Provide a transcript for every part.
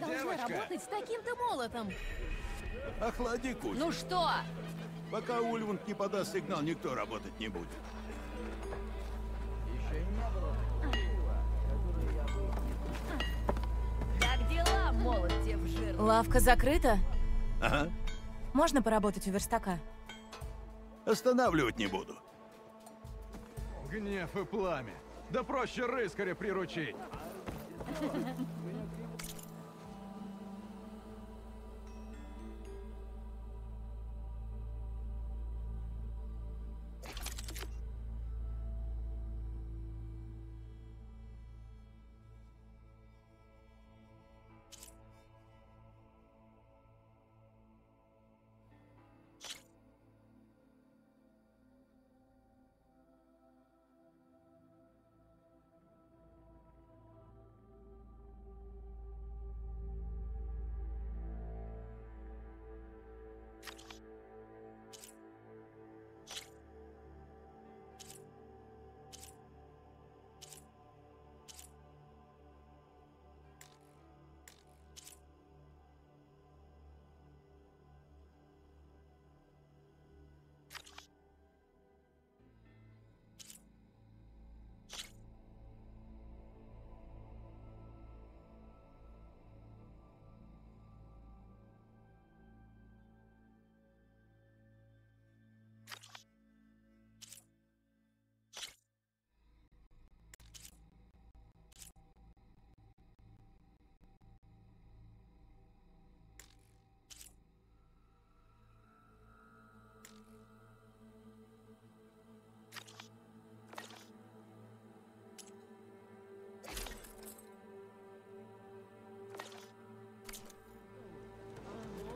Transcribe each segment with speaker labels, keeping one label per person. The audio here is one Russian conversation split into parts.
Speaker 1: Она должна работать с таким-то молотом.
Speaker 2: Охлади кузню.
Speaker 1: Ну что?
Speaker 2: Пока Ульвунд не подаст сигнал, никто работать не будет.
Speaker 1: Как дела, молот тебе в жир?
Speaker 3: Лавка закрыта?
Speaker 2: Ага.
Speaker 3: Можно поработать у верстака?
Speaker 2: Останавливать не буду.
Speaker 4: Гнев и пламя. Да проще рыскаря приручить.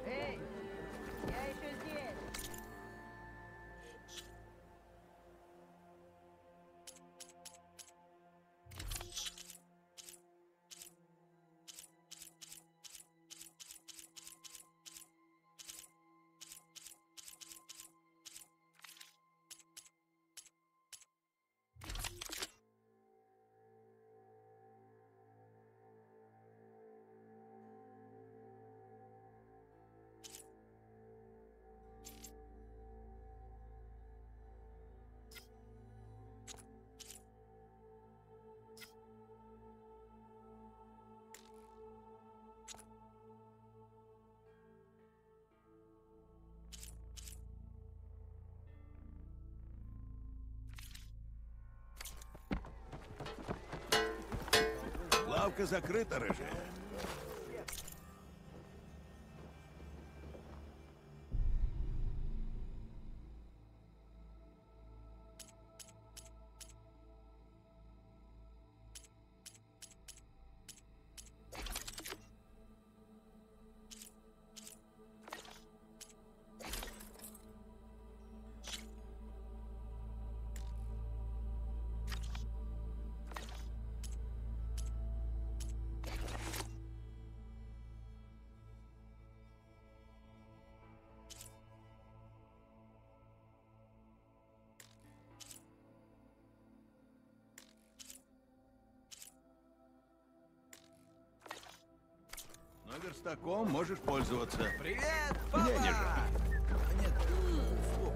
Speaker 1: Эй, я еще здесь.
Speaker 2: Лавка закрыта, рыжая. Но верстаком можешь пользоваться.
Speaker 5: Привет,
Speaker 2: Мне
Speaker 5: папа!
Speaker 2: не жаль.
Speaker 5: Нет, фу.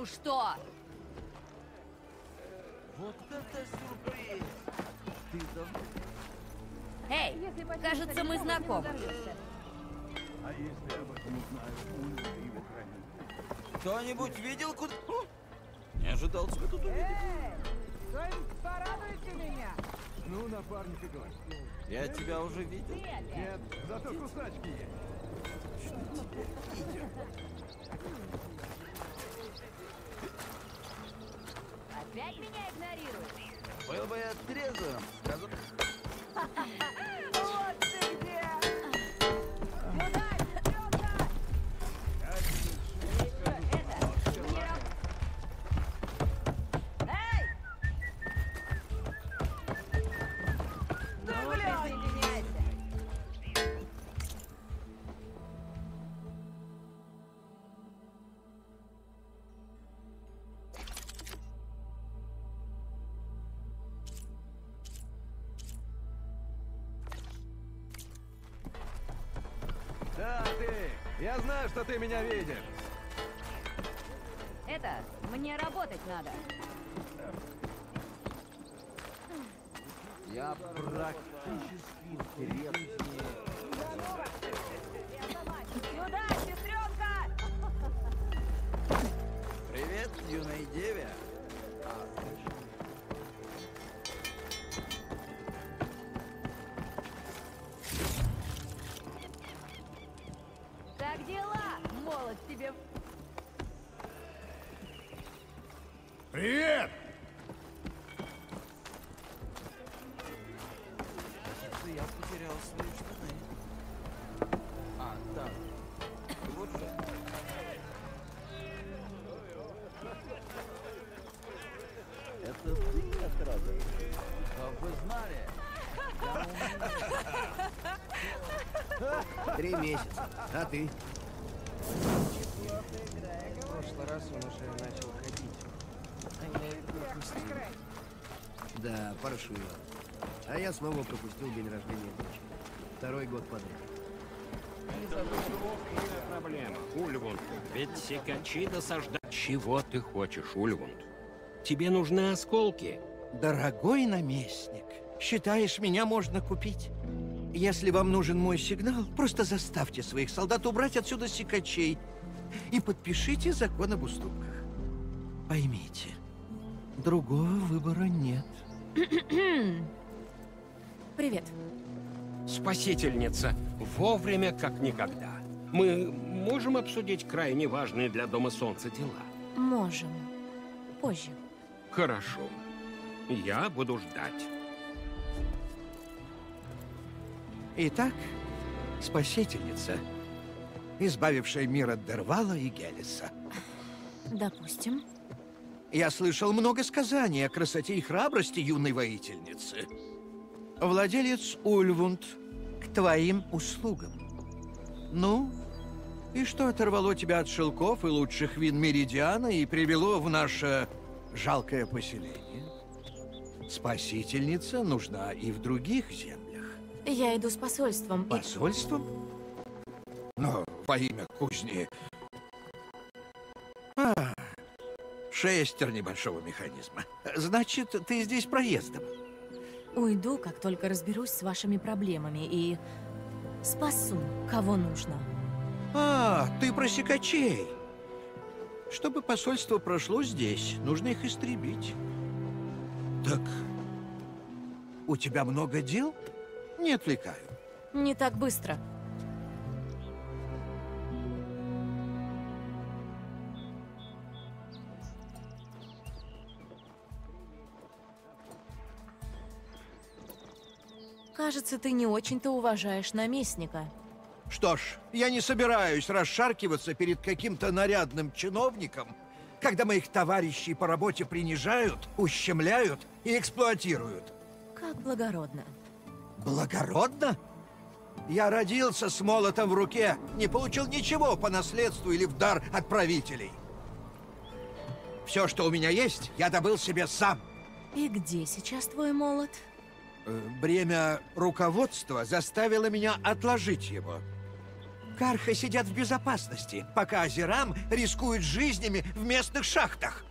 Speaker 1: что?
Speaker 5: Вот это сюрприз! Ты давно...
Speaker 1: Эй, кажется, мы знакомы.
Speaker 2: А если об этом узнают Ульван и его хранитель?
Speaker 5: Кто-нибудь видел куда... О, не ожидал тебя тут увидеть.
Speaker 1: Кто-нибудь порадуйте меня.
Speaker 4: Ну, напарник и говорит.
Speaker 5: Я тебя уже видел.
Speaker 4: Нет, зато кусачки есть.
Speaker 1: Опять меня игнорируют?
Speaker 5: Был бы я трезвым, сказал...
Speaker 1: Вот ты где! Сюда, сестренка! Это не Эй! Ну, присоединяйся!
Speaker 4: Да, ты! Я знаю, что ты меня видишь.
Speaker 1: Это, мне работать надо.
Speaker 5: Я практически древний.
Speaker 1: Сюда, сестренка!
Speaker 5: Привет, юной деве.
Speaker 1: Как дела, молод тебе?
Speaker 2: Привет!
Speaker 5: Кажется, я потерял свои штаны. А, да. Вот же. Это ты отрадил? Как вы знали?
Speaker 6: 3 месяца. А ты?
Speaker 7: В прошлый раз он уже начал ходить. А я его пропустил.
Speaker 6: Да, паршиво. А я снова пропустил день рождения дочери. 2-й год подряд.
Speaker 8: Проблема, Ульвунд. Ведь секачи досаждают. Чего ты хочешь, Ульвунд? Тебе нужны осколки.
Speaker 9: Дорогой наместник, считаешь, меня можно купить? Если вам нужен мой сигнал, просто заставьте своих солдат убрать отсюда секачей и подпишите закон об уступках. Поймите, другого выбора нет.
Speaker 3: Привет.
Speaker 8: Спасительница, вовремя как никогда. Мы можем обсудить крайне важные для Дома Солнца дела?
Speaker 3: Можем. Позже.
Speaker 8: Хорошо. Я буду ждать.
Speaker 9: Итак, спасительница, избавившая мир от Дервала и Гелиса.
Speaker 3: Допустим.
Speaker 9: Я слышал много сказаний о красоте и храбрости юной воительницы. Владелец Ульвунд, к твоим услугам. Ну, и что оторвало тебя от шелков и лучших вин Меридиана и привело в наше жалкое поселение? Спасительница нужна и в других землях.
Speaker 3: Я иду с посольством.
Speaker 9: Посольством? Но во имя кузни... Шестерни большого механизма. Значит, ты здесь проездом?
Speaker 3: Уйду, как только разберусь с вашими проблемами и спасу, кого нужно.
Speaker 9: Ты про секачей. Чтобы посольство прошло здесь, нужно их истребить. Так, у тебя много дел? Не отвлекаю.
Speaker 3: Не так быстро. Кажется, ты не очень-то уважаешь наместника.
Speaker 9: Что ж, я не собираюсь расшаркиваться перед каким-то нарядным чиновником, когда моих товарищей по работе принижают, ущемляют и эксплуатируют.
Speaker 3: Как благородно.
Speaker 9: Благородно? Я родился с молотом в руке, не получил ничего по наследству или в дар от правителей. Все, что у меня есть, я добыл себе сам.
Speaker 3: И где сейчас твой молот?
Speaker 9: Бремя руководства заставило меня отложить его. Карха сидят в безопасности, пока Азерам рискует жизнями в местных шахтах.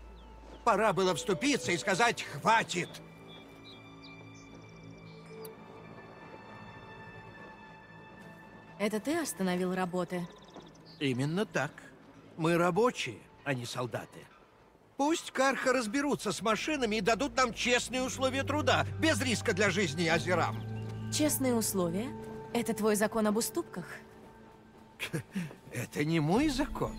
Speaker 9: Пора было вступиться и сказать «хватит».
Speaker 3: Это ты остановил работы?
Speaker 9: Именно так. Мы рабочие, а не солдаты. Пусть Карха разберутся с машинами и дадут нам честные условия труда, без риска для жизни Азерам.
Speaker 3: Честные условия? Это твой закон об уступках?
Speaker 9: Это не мой закон.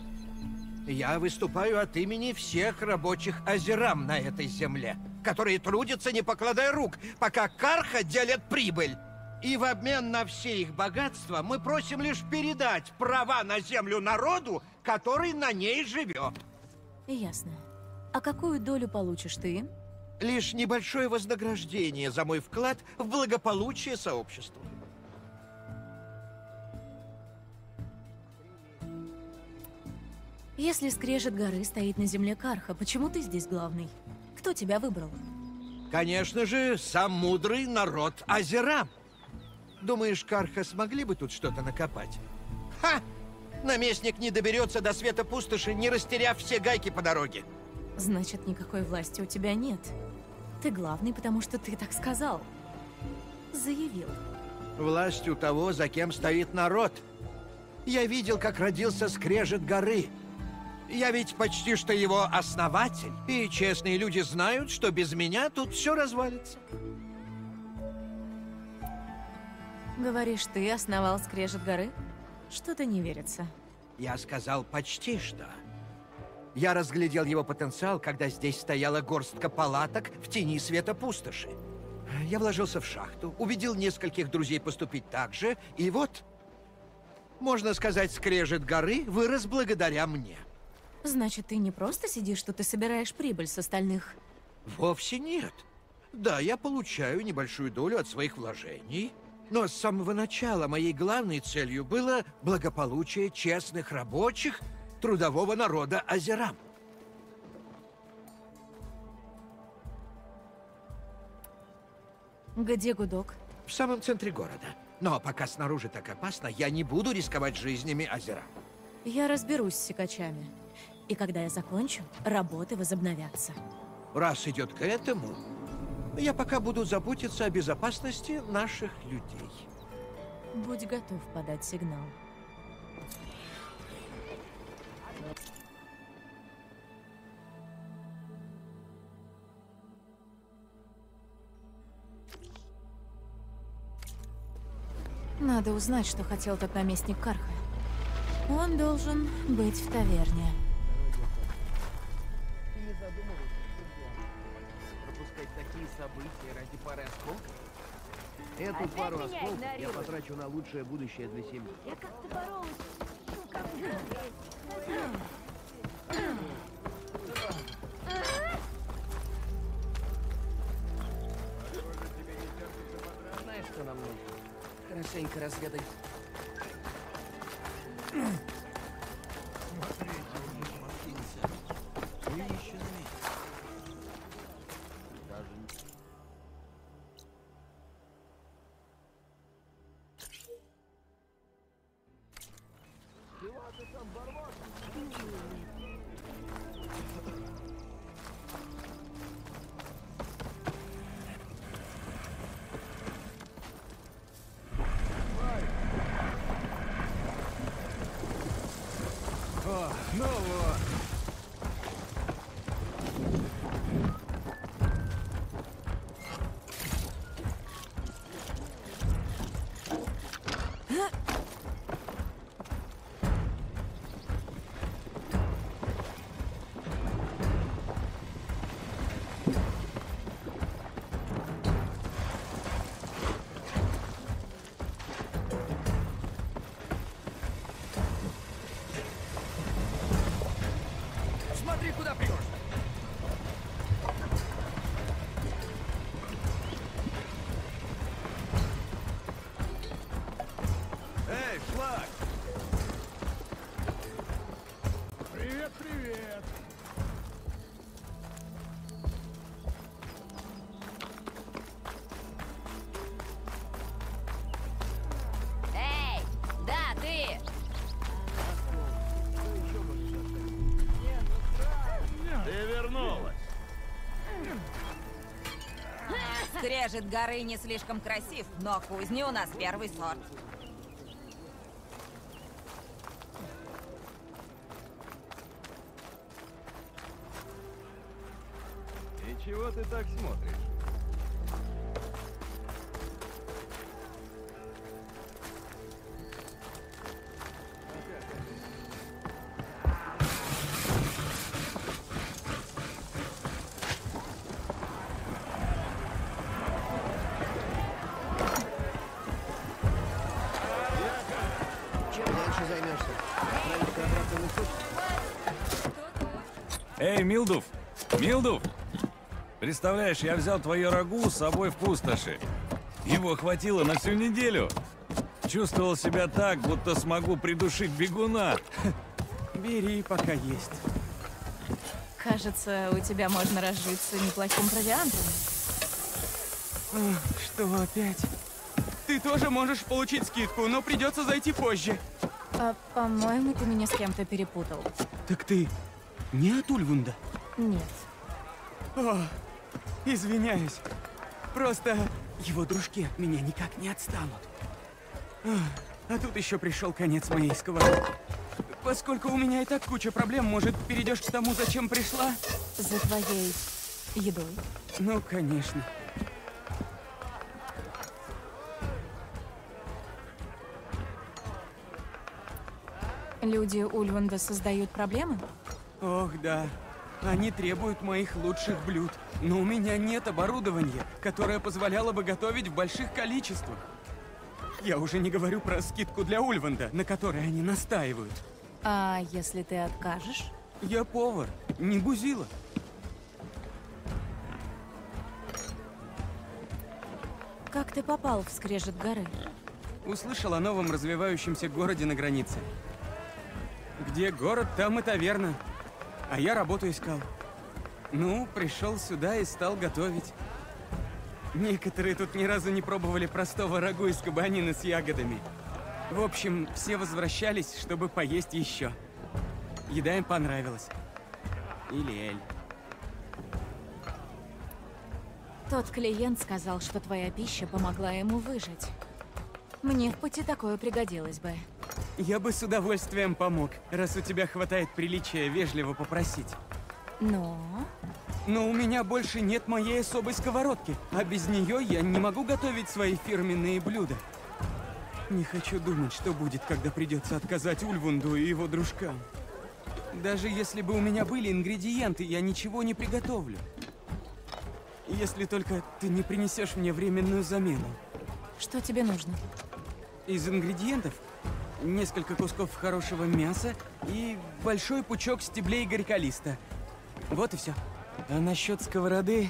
Speaker 9: Я выступаю от имени всех рабочих Азерам на этой земле, которые трудятся, не покладая рук, пока Карха делит прибыль. И в обмен на все их богатства мы просим лишь передать права на землю народу, который на ней живет.
Speaker 3: Ясно. А какую долю получишь ты?
Speaker 9: Лишь небольшое вознаграждение за мой вклад в благополучие сообщества.
Speaker 3: Если скрежет горы стоит на земле Карха, почему ты здесь главный? Кто тебя выбрал?
Speaker 9: Конечно же, сам мудрый народ Азерам. Думаешь, Карха смогли бы тут что-то накопать? Ха! Наместник не доберется до света пустоши, не растеряв все гайки по дороге.
Speaker 3: Значит, никакой власти у тебя нет. Ты главный, потому что ты так сказал. Заявил.
Speaker 9: Власть у того, за кем стоит народ. Я видел, как родился скрежет горы. Я ведь почти что его основатель. И честные люди знают, что без меня тут все развалится.
Speaker 3: Говоришь, ты основал скрежет горы? Что-то не верится.
Speaker 9: Я сказал почти что. Я разглядел его потенциал, когда здесь стояла горстка палаток в тени света пустоши. Я вложился в шахту, убедил нескольких друзей поступить так же, и вот, можно сказать, скрежет горы вырос благодаря мне.
Speaker 3: Значит, ты не просто сидишь тут и собираешь прибыль с остальных?
Speaker 9: Вовсе нет. Да, я получаю небольшую долю от своих вложений, но с самого начала моей главной целью было благополучие честных рабочих трудового народа Азерам.
Speaker 3: Где гудок?
Speaker 9: В самом центре города. Но пока снаружи так опасно, я не буду рисковать жизнями Азерам.
Speaker 3: Я разберусь с секачами. И когда я закончу, работы возобновятся.
Speaker 9: Раз идет к этому, я пока буду заботиться о безопасности наших людей.
Speaker 3: Будь готов подать сигнал. Надо узнать, что хотел тот наместник Карха. Он должен быть в таверне.
Speaker 7: Ты не задумываешься, пропускать такие события ради пары осколков?
Speaker 6: Эту
Speaker 1: Опять
Speaker 6: пару
Speaker 1: меня
Speaker 6: осколков я
Speaker 1: игнорируешь.
Speaker 6: потрачу на лучшее будущее для семьи.
Speaker 1: Я как-то боролась с шелком.
Speaker 7: Знаешь, что нам нужно? Хорошенько разведать.
Speaker 2: О, ну вот.
Speaker 5: Смотри, куда прешь!
Speaker 2: Эй, флаг! Привет, привет!
Speaker 1: Эй, да, ты!
Speaker 10: Скрежет горы не слишком красив, но кузни у нас первый сорт.
Speaker 4: И чего ты так смотришь?
Speaker 6: Чем дальше займешься? Отправишься обратно на путь?
Speaker 2: Эй, Милдув! Милдув! Представляешь, я взял твое рагу с собой в пустоши. Его хватило на всю неделю. Чувствовал себя так, будто смогу придушить бегуна.
Speaker 7: Бери, пока есть.
Speaker 3: Кажется, у тебя можно разжиться неплохим провиантом.
Speaker 7: Что опять? Ты тоже можешь получить скидку, но придется зайти позже.
Speaker 3: А, по-моему, ты меня с кем-то перепутал.
Speaker 7: Так ты не от Ульвунда?
Speaker 3: Нет.
Speaker 7: О, извиняюсь. Просто его дружки от меня никак не отстанут. А тут еще пришел конец моей сковородки. Поскольку у меня и так куча проблем, может, перейдешь к тому, зачем пришла?
Speaker 3: За твоей едой.
Speaker 7: Ну, конечно.
Speaker 3: Люди Ульвунда создают проблемы?
Speaker 7: Ох, да. Они требуют моих лучших блюд. Но у меня нет оборудования, которое позволяло бы готовить в больших количествах. Я уже не говорю про скидку для Ульвунда, на которой они настаивают.
Speaker 3: А если ты откажешь?
Speaker 7: Я повар, не бузила.
Speaker 3: Как ты попал в Скрежет горы?
Speaker 7: Услышал о новом развивающемся городе на границе. Где город, там и таверна. А я работу искал. Ну, пришел сюда и стал готовить. Некоторые тут ни разу не пробовали простого рагу из кабанины с ягодами. В общем, все возвращались, чтобы поесть еще. Еда им понравилась. Или эль.
Speaker 3: Тот клиент сказал, что твоя пища помогла ему выжить. Мне в пути такое пригодилось бы.
Speaker 7: Я бы с удовольствием помог, раз у тебя хватает приличия вежливо попросить.
Speaker 3: Но...
Speaker 7: Но у меня больше нет моей особой сковородки, а без нее я не могу готовить свои фирменные блюда. Не хочу думать, что будет, когда придется отказать Ульвунду и его дружкам. Даже если бы у меня были ингредиенты, я ничего не приготовлю. Если только ты не принесешь мне временную замену.
Speaker 3: Что тебе нужно?
Speaker 7: Из ингредиентов несколько кусков хорошего мяса и большой пучок стеблей горьколиста. Вот и все. А насчет сковороды,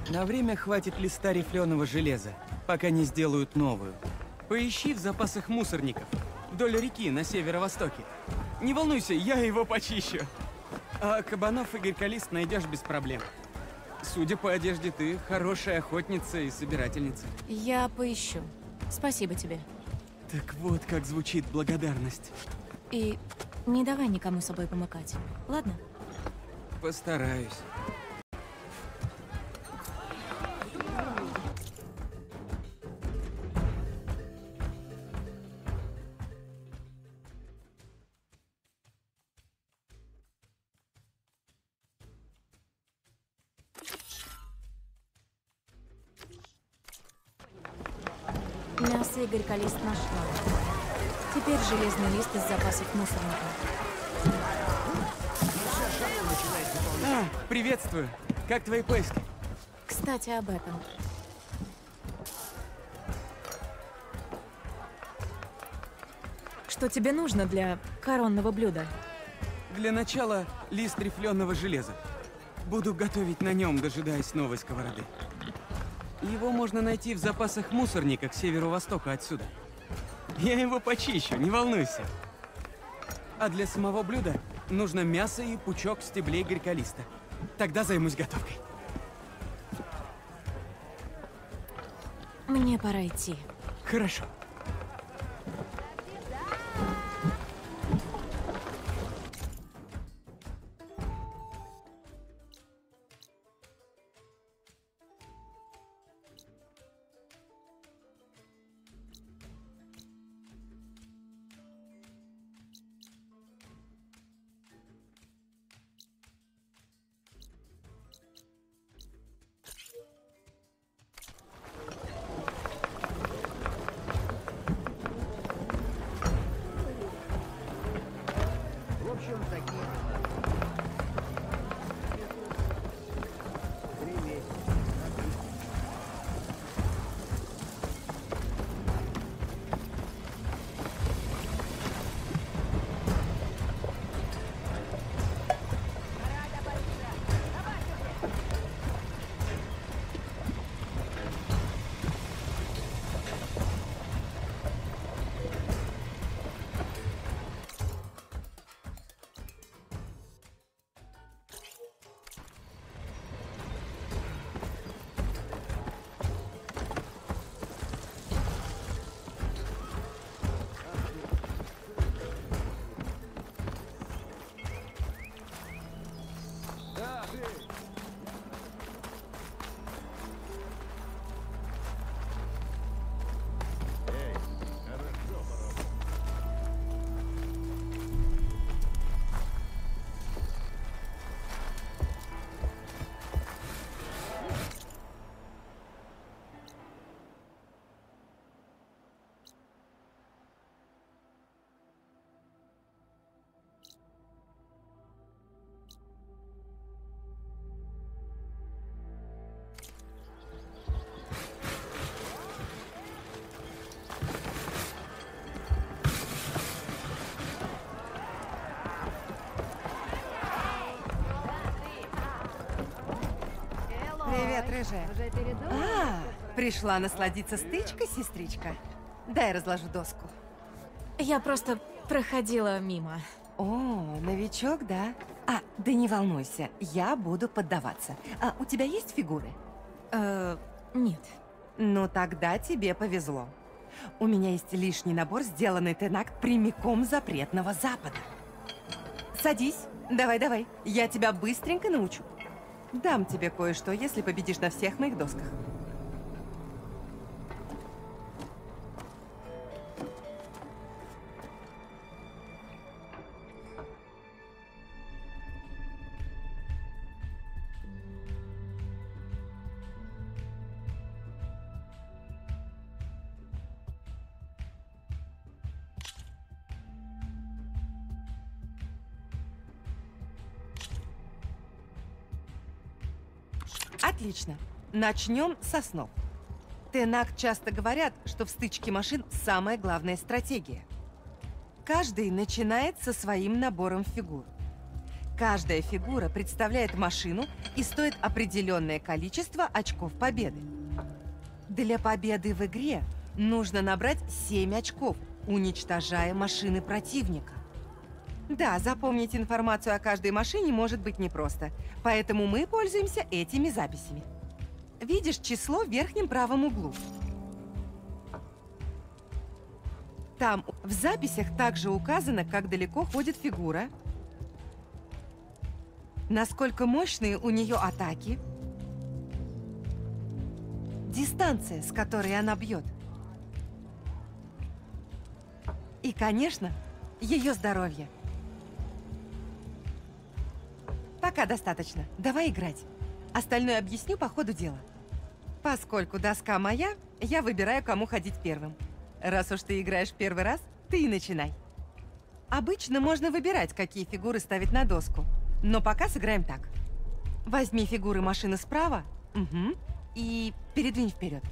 Speaker 7: на время хватит листа рифленого железа, пока не сделают новую. Поищи в запасах мусорников, вдоль реки на северо-востоке. Не волнуйся, я его почищу. А кабанов и горьколист найдешь без проблем. Судя по одежде, ты хорошая охотница и собирательница.
Speaker 3: Я поищу. Спасибо тебе.
Speaker 7: Так вот, как звучит благодарность.
Speaker 3: И не давай никому собой помыкать, ладно?
Speaker 7: Постараюсь.
Speaker 3: Мясо и горьколист нашла. Теперь железный лист из запасов мусорника.
Speaker 7: Приветствую. Как твои поиски?
Speaker 3: Кстати, об этом. Что тебе нужно для коронного блюда?
Speaker 7: Для начала лист рифленого железа. Буду готовить на нем, дожидаясь новой сковороды. Его можно найти в запасах мусорника к северу-востоку отсюда. Я его почищу, не волнуйся. А для самого блюда нужно мясо и пучок стеблей горьколиста. Тогда займусь готовкой.
Speaker 3: Мне пора идти.
Speaker 7: Хорошо.
Speaker 11: Привет, рыжая.
Speaker 1: Уже передумала?
Speaker 11: Пришла насладиться стычкой, сестричка. Дай разложу доску.
Speaker 3: Я просто проходила мимо.
Speaker 11: О, новичок, да? Да не волнуйся, я буду поддаваться. У тебя есть фигуры?
Speaker 3: Нет.
Speaker 11: Ну, тогда тебе повезло. У меня есть лишний набор, сделанный Тенакт прямиком с запретного Запада. Садись, давай, я тебя быстренько научу. Дам тебе кое-что, если победишь на всех моих досках. Отлично. Начнем со снов. Тенакт часто говорят, что в стычке машин самая главная стратегия. Каждый начинает со своим набором фигур. Каждая фигура представляет машину и стоит определенное количество очков победы. Для победы в игре нужно набрать 7 очков, уничтожая машины противника. Да, запомнить информацию о каждой машине может быть непросто, поэтому мы пользуемся этими записями. Видишь число в верхнем правом углу? Там в записях также указано, как далеко ходит фигура, насколько мощные у нее атаки, дистанция, с которой она бьет. И, конечно, ее здоровье. Пока достаточно. Давай играть. Остальное объясню по ходу дела. Поскольку доска моя, я выбираю, кому ходить первым. Раз уж ты играешь первый раз, ты и начинай. Обычно можно выбирать, какие фигуры ставить на доску. Но пока сыграем так. Возьми фигуры машины справа, и передвинь вперед.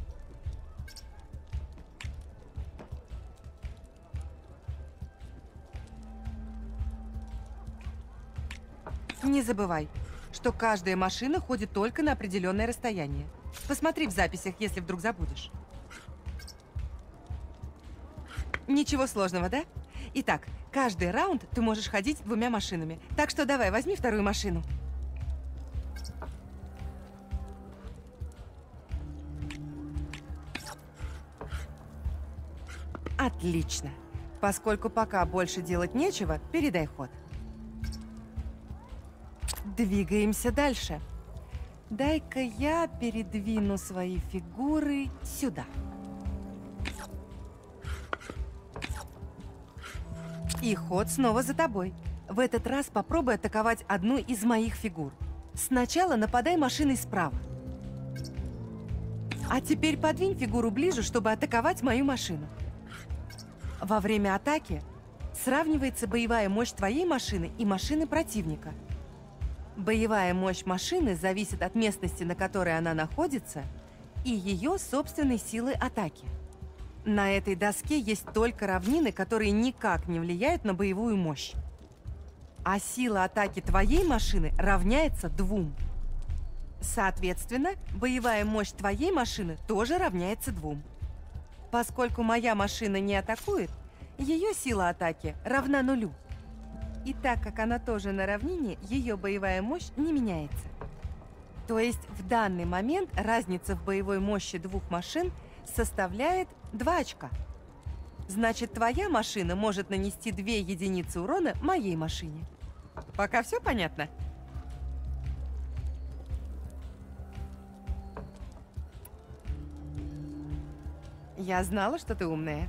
Speaker 11: Не забывай, что каждая машина ходит только на определенное расстояние. Посмотри в записях, если вдруг забудешь. Ничего сложного, да? Итак, каждый раунд ты можешь ходить двумя машинами. Так что давай, возьми вторую машину. Отлично. Поскольку пока больше делать нечего, передай ход. Двигаемся дальше. Дай-ка я передвину свои фигуры сюда. И ход снова за тобой. В этот раз попробуй атаковать одну из моих фигур. Сначала нападай машиной справа. А теперь подвинь фигуру ближе, чтобы атаковать мою машину. Во время атаки сравнивается боевая мощь твоей машины и машины противника. Боевая мощь машины зависит от местности, на которой она находится, и ее собственной силы атаки. На этой доске есть только равнины, которые никак не влияют на боевую мощь. А сила атаки твоей машины равняется 2. Соответственно, боевая мощь твоей машины тоже равняется 2. Поскольку моя машина не атакует, ее сила атаки равна 0. И так как она тоже на равнине, ее боевая мощь не меняется. То есть в данный момент разница в боевой мощи двух машин составляет 2 очка. Значит, твоя машина может нанести 2 единицы урона моей машине. Пока все понятно? Я знала, что ты умная.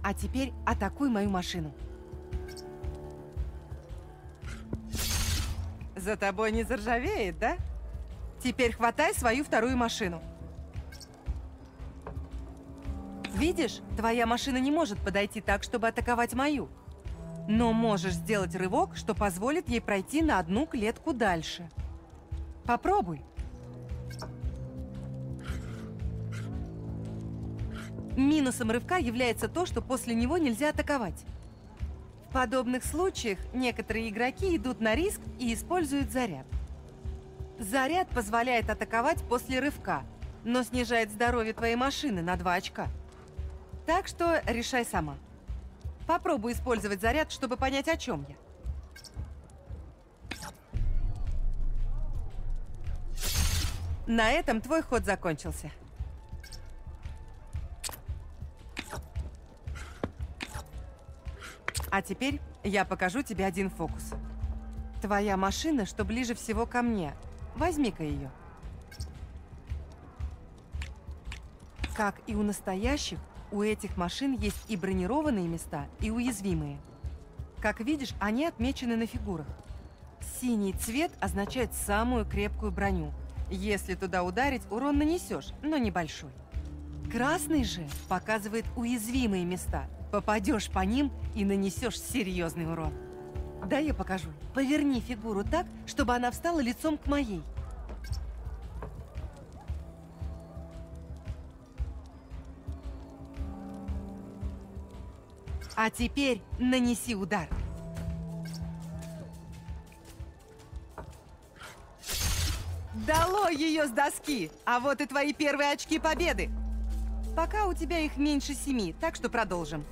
Speaker 11: А теперь атакуй мою машину. За тобой не заржавеет, да? Теперь хватай свою вторую машину. Видишь, твоя машина не может подойти так, чтобы атаковать мою. Но можешь сделать рывок, что позволит ей пройти на 1 клетку дальше. Попробуй. Минусом рывка является то, что после него нельзя атаковать. В подобных случаях некоторые игроки идут на риск и используют заряд. Заряд позволяет атаковать после рывка, но снижает здоровье твоей машины на 2 очка. Так что решай сама. Попробуй использовать заряд, чтобы понять, о чем я. На этом твой ход закончился. А теперь я покажу тебе один фокус. Твоя машина, что ближе всего ко мне. Возьми-ка ее. Как и у настоящих, у этих машин есть и бронированные места, и уязвимые. Как видишь, они отмечены на фигурах. Синий цвет означает самую крепкую броню. Если туда ударить, урон нанесешь, но небольшой. Красный же показывает уязвимые места. Попадешь по ним и нанесешь серьезный урон. Да, я покажу. Поверни фигуру так, чтобы она встала лицом к моей. А теперь нанеси удар. Дало ее с доски! А вот и твои первые очки победы! Пока у тебя их меньше 7, так что продолжим.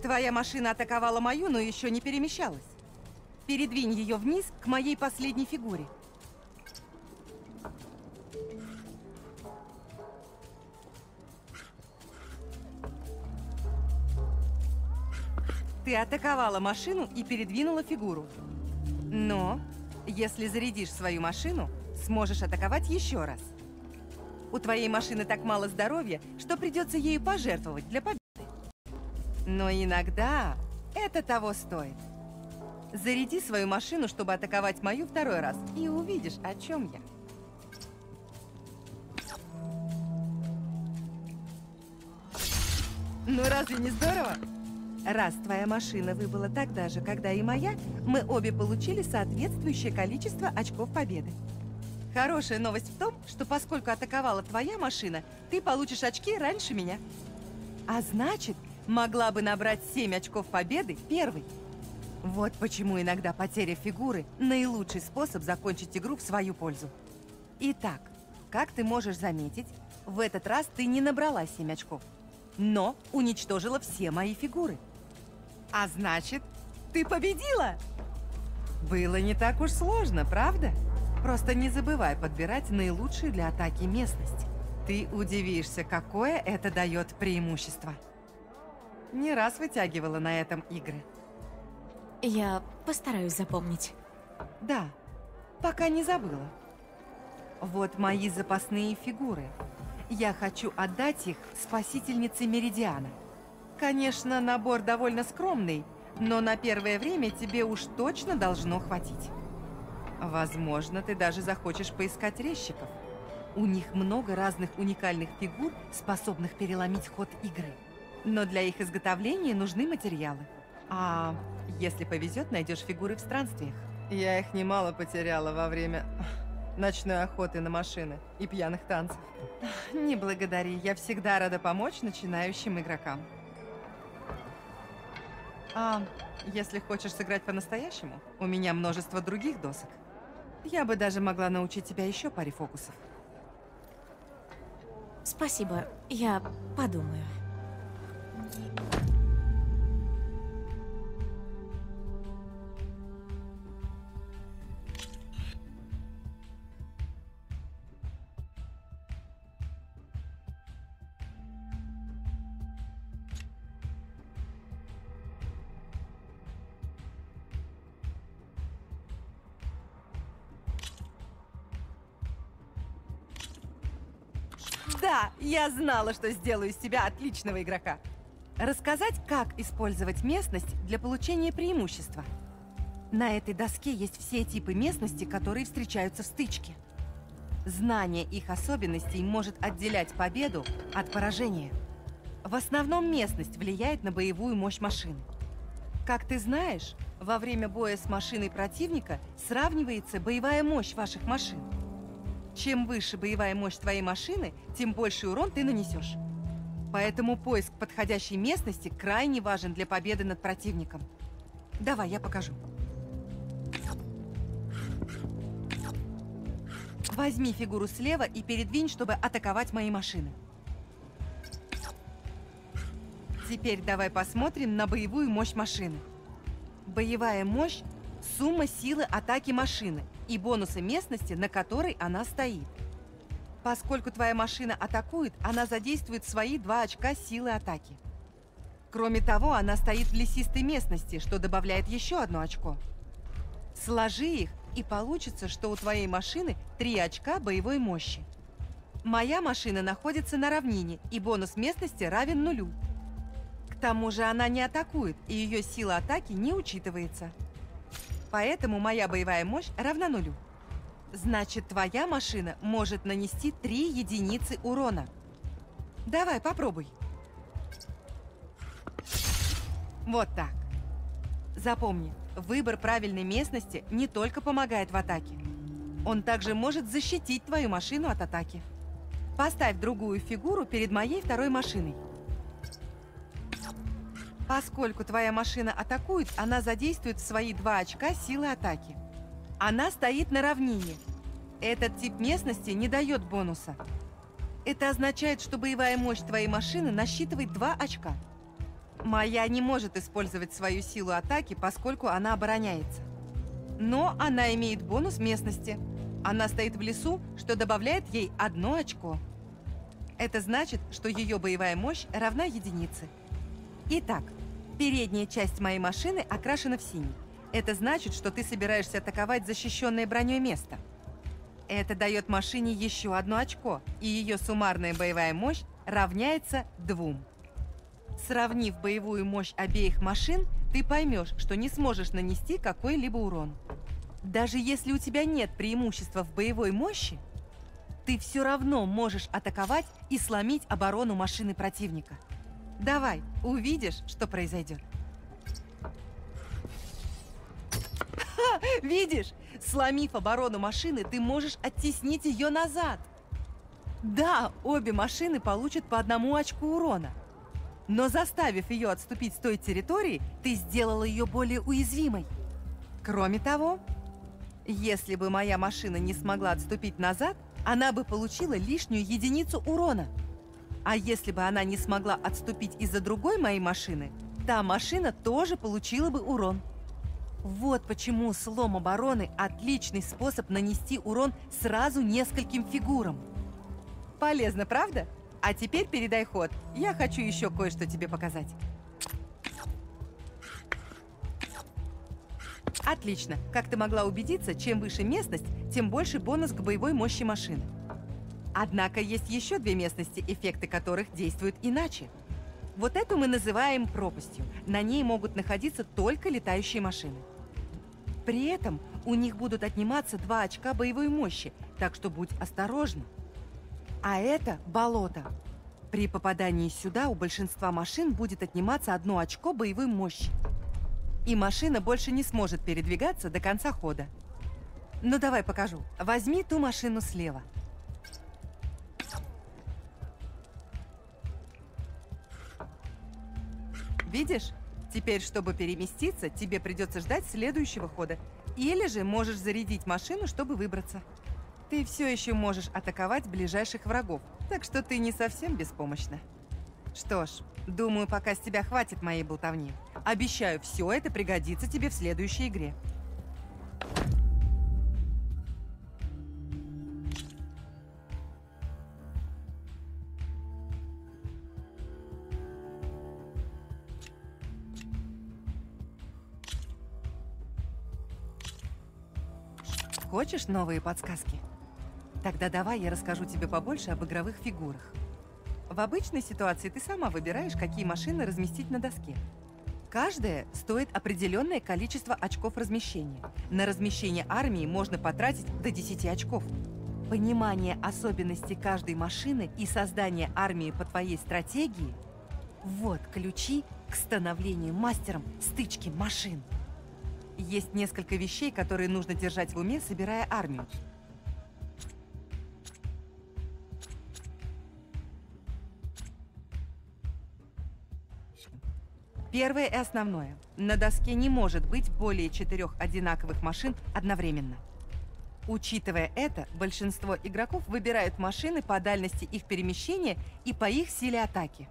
Speaker 11: Твоя машина атаковала мою, но еще не перемещалась. Передвинь ее вниз к моей последней фигуре. Ты атаковала машину и передвинула фигуру. Но, если зарядишь свою машину, сможешь атаковать еще раз. У твоей машины так мало здоровья, что придется ею пожертвовать для победы. Но иногда это того стоит. Заряди свою машину, чтобы атаковать мою 2-й раз, и увидишь, о чем я. Ну разве не здорово? Раз твоя машина выбыла тогда же, когда и моя, мы обе получили соответствующее количество очков победы. Хорошая новость в том, что поскольку атаковала твоя машина, ты получишь очки раньше меня. А значит, могла бы набрать 7 очков победы первой. Вот почему иногда потеря фигуры – наилучший способ закончить игру в свою пользу. Итак, как ты можешь заметить, в этот раз ты не набрала 7 очков, но уничтожила все мои фигуры. А значит, ты победила! Было не так уж сложно, правда? Просто не забывай подбирать наилучшие для атаки местность. Ты удивишься, какое это дает преимущество. Не раз вытягивала на этом игры.
Speaker 3: Я постараюсь запомнить.
Speaker 11: Да, пока не забыла. Вот мои запасные фигуры. Я хочу отдать их спасительнице Меридиана. Конечно, набор довольно скромный, но на первое время тебе уж точно должно хватить. Возможно, ты даже захочешь поискать резчиков. У них много разных уникальных фигур, способных переломить ход игры. Но для их изготовления нужны материалы. А если повезет, найдешь фигуры в странствиях. Я их немало потеряла во время ночной охоты на машины и пьяных танцев. Не благодари, я всегда рада помочь начинающим игрокам. А если хочешь сыграть по-настоящему, у меня множество других досок. Я бы даже могла научить тебя еще паре фокусов.
Speaker 3: Спасибо, я подумаю.
Speaker 11: Да, я знала, что сделаю из тебя отличного игрока. Рассказать, как использовать местность для получения преимущества. На этой доске есть все типы местности, которые встречаются в стычке. Знание их особенностей может отделять победу от поражения. В основном местность влияет на боевую мощь машины. Как ты знаешь, во время боя с машиной противника сравнивается боевая мощь ваших машин. Чем выше боевая мощь твоей машины, тем больше урон ты нанесешь. Поэтому поиск подходящей местности крайне важен для победы над противником. Давай, я покажу. Возьми фигуру слева и передвинь, чтобы атаковать мои машины. Теперь давай посмотрим на боевую мощь машины. Боевая мощь – сумма силы атаки машины и бонуса местности, на которой она стоит. Поскольку твоя машина атакует, она задействует свои 2 очка силы атаки. Кроме того, она стоит в лесистой местности, что добавляет еще 1 очко. Сложи их, и получится, что у твоей машины 3 очка боевой мощи. Моя машина находится на равнине, и бонус местности равен 0. К тому же она не атакует, и ее сила атаки не учитывается. Поэтому моя боевая мощь равна 0. Значит, твоя машина может нанести 3 единицы урона. Давай, попробуй. Вот так. Запомни, выбор правильной местности не только помогает в атаке. Он также может защитить твою машину от атаки. Поставь другую фигуру перед моей второй машиной. Поскольку твоя машина атакует, она задействует свои 2 очка силы атаки. Она стоит на равнине. Этот тип местности не дает бонуса. Это означает, что боевая мощь твоей машины насчитывает 2 очка. Моя не может использовать свою силу атаки, поскольку она обороняется. Но она имеет бонус местности. Она стоит в лесу, что добавляет ей 1 очко. Это значит, что ее боевая мощь равна 1. Итак, передняя часть моей машины окрашена в синий. Это значит, что ты собираешься атаковать защищенное броней место. Это дает машине еще 1 очко, и ее суммарная боевая мощь равняется 2. Сравнив боевую мощь обеих машин, ты поймешь, что не сможешь нанести какой-либо урон. Даже если у тебя нет преимущества в боевой мощи, ты все равно можешь атаковать и сломить оборону машины противника. Давай, увидишь, что произойдет. Ха, видишь? Сломив оборону машины, ты можешь оттеснить ее назад. Да, обе машины получат по 1 очку урона. Но заставив ее отступить с той территории, ты сделала ее более уязвимой. Кроме того, если бы моя машина не смогла отступить назад, она бы получила лишнюю 1 урона. А если бы она не смогла отступить из-за другой моей машины, та машина тоже получила бы урон. Вот почему слом обороны – отличный способ нанести урон сразу нескольким фигурам. Полезно, правда? А теперь передай ход. Я хочу еще кое-что тебе показать. Отлично. Как ты могла убедиться, чем выше местность, тем больше бонус к боевой мощи машины. Однако есть еще 2 местности, эффекты которых действуют иначе. Вот эту мы называем пропастью. На ней могут находиться только летающие машины. При этом у них будут отниматься 2 очка боевой мощи, так что будь осторожна. А это болото. При попадании сюда у большинства машин будет отниматься 1 очко боевой мощи. И машина больше не сможет передвигаться до конца хода. Ну давай покажу. Возьми ту машину слева. Видишь? Теперь, чтобы переместиться, тебе придется ждать следующего хода. Или же можешь зарядить машину, чтобы выбраться. Ты все еще можешь атаковать ближайших врагов, так что ты не совсем беспомощна. Что ж, думаю, пока с тебя хватит моей болтовни. Обещаю, все это пригодится тебе в следующей игре. Хочешь новые подсказки? Тогда давай я расскажу тебе побольше об игровых фигурах. В обычной ситуации ты сама выбираешь, какие машины разместить на доске. Каждая стоит определенное количество очков размещения. На размещение армии можно потратить до 10 очков. Понимание особенностей каждой машины и создание армии по твоей стратегии – вот ключи к становлению мастером стычки машин. Есть несколько вещей, которые нужно держать в уме, собирая армию. Первое и основное. На доске не может быть более 4 одинаковых машин одновременно. Учитывая это, большинство игроков выбирают машины по дальности их перемещения и по их силе атаки.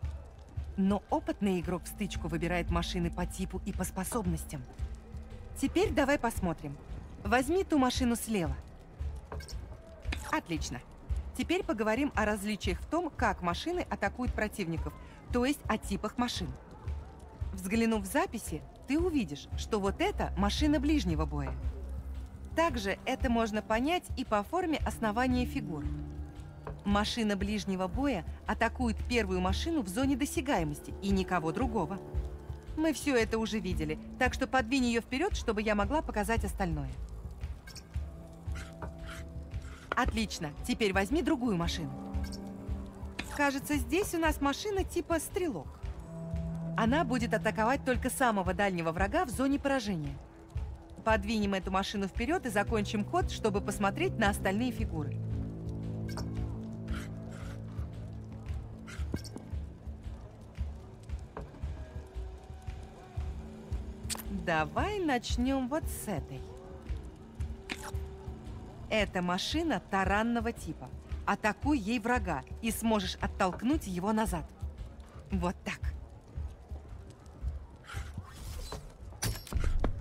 Speaker 11: Но опытный игрок в стычку выбирает машины по типу и по способностям. Теперь давай посмотрим. Возьми ту машину слева. Отлично. Теперь поговорим о различиях в том, как машины атакуют противников, то есть о типах машин. Взглянув в записи, ты увидишь, что вот это машина ближнего боя. Также это можно понять и по форме основания фигур. Машина ближнего боя атакует первую машину в зоне досягаемости и никого другого. Мы все это уже видели, так что подвинь ее вперед, чтобы я могла показать остальное. Отлично, теперь возьми другую машину. Кажется, здесь у нас машина типа стрелок. Она будет атаковать только самого дальнего врага в зоне поражения. Подвинем эту машину вперед и закончим ход, чтобы посмотреть на остальные фигуры. Давай начнем вот с этой. Это машина таранного типа. Атакуй ей врага и сможешь оттолкнуть его назад. Вот так.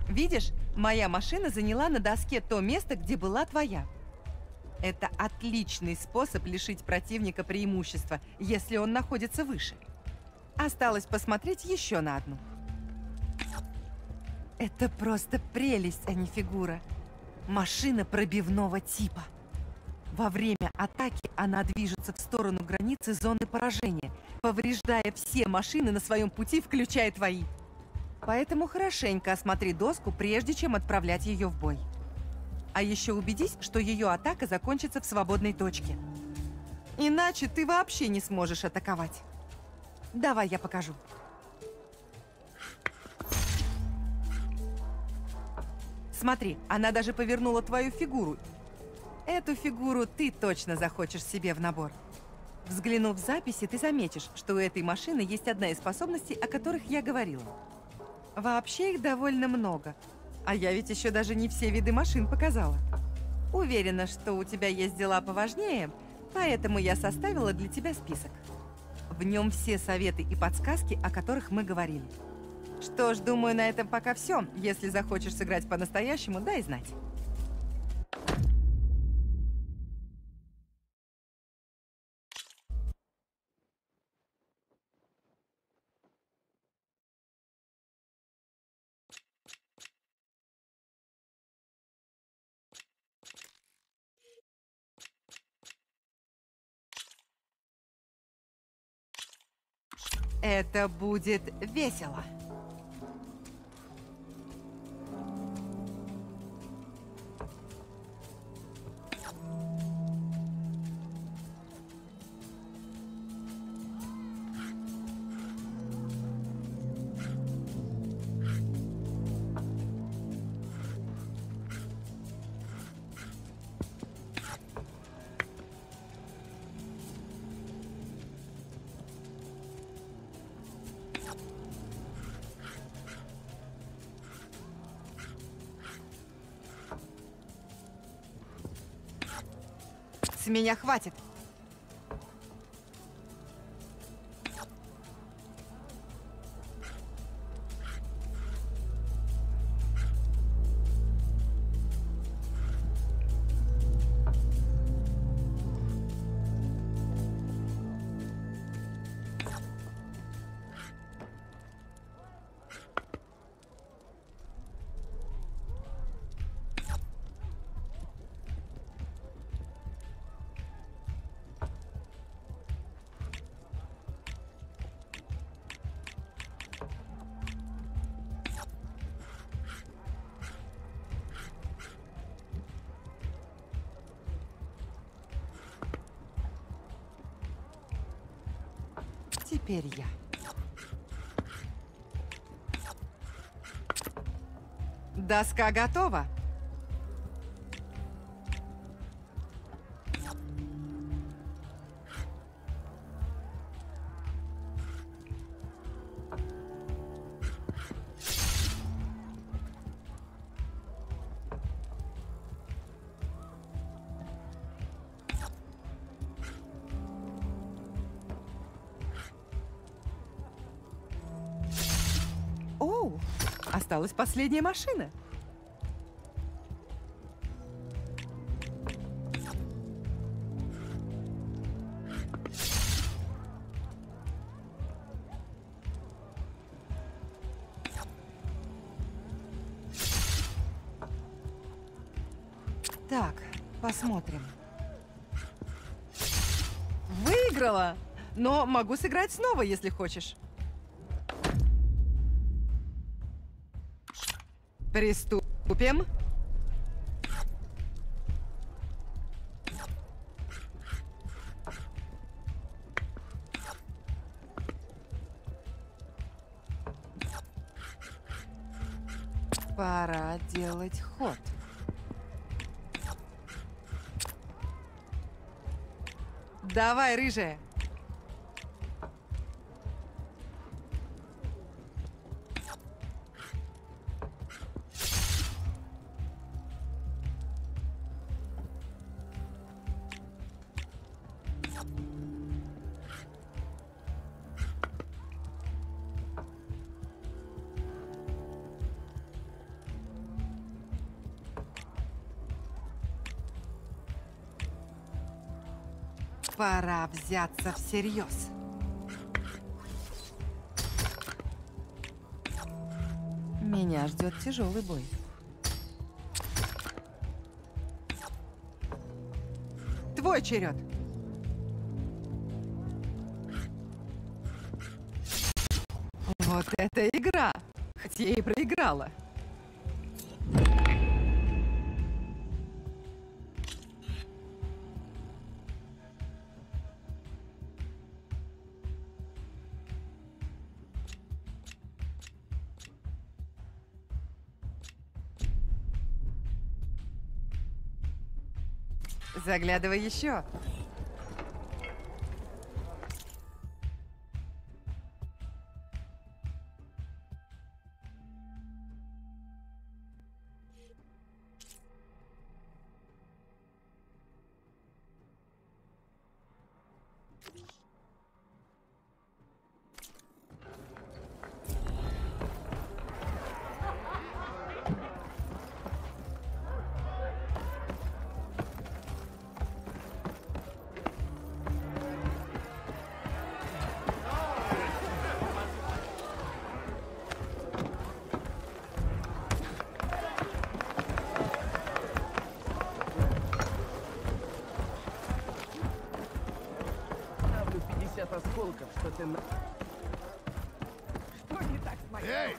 Speaker 11: Видишь, моя машина заняла на доске то место, где была твоя. Это отличный способ лишить противника преимущества, если он находится выше. Осталось посмотреть еще на одну. Это просто прелесть, а не фигура. Машина пробивного типа. Во время атаки она движется в сторону границы зоны поражения, повреждая все машины на своем пути, включая твои. Поэтому хорошенько осмотри доску, прежде чем отправлять ее в бой. А еще убедись, что ее атака закончится в свободной точке. Иначе ты вообще не сможешь атаковать. Давай я покажу. Смотри, она даже повернула твою фигуру. Эту фигуру ты точно захочешь себе в набор. Взглянув в записи, ты заметишь, что у этой машины есть одна из способностей, о которых я говорила. Вообще их довольно много. А я ведь еще даже не все виды машин показала. Уверена, что у тебя есть дела поважнее, поэтому я составила для тебя список. В нем все советы и подсказки, о которых мы говорили. Что ж, думаю, на этом пока все. Если захочешь сыграть по-настоящему, дай знать. Это будет весело. С меня хватит. Теперь я. Доска готова. осталась последняя машина. Так, посмотрим. Выиграла! Но могу сыграть снова, если хочешь. Приступим. Пора делать ход. Давай, рыжая. Пора взяться всерьез. Меня ждет тяжелый бой. Твой черед. Вот это игра! Хоть я и проиграла. Заглядывай еще.
Speaker 6: Осколков, что ты... Что не так с моей... Эй!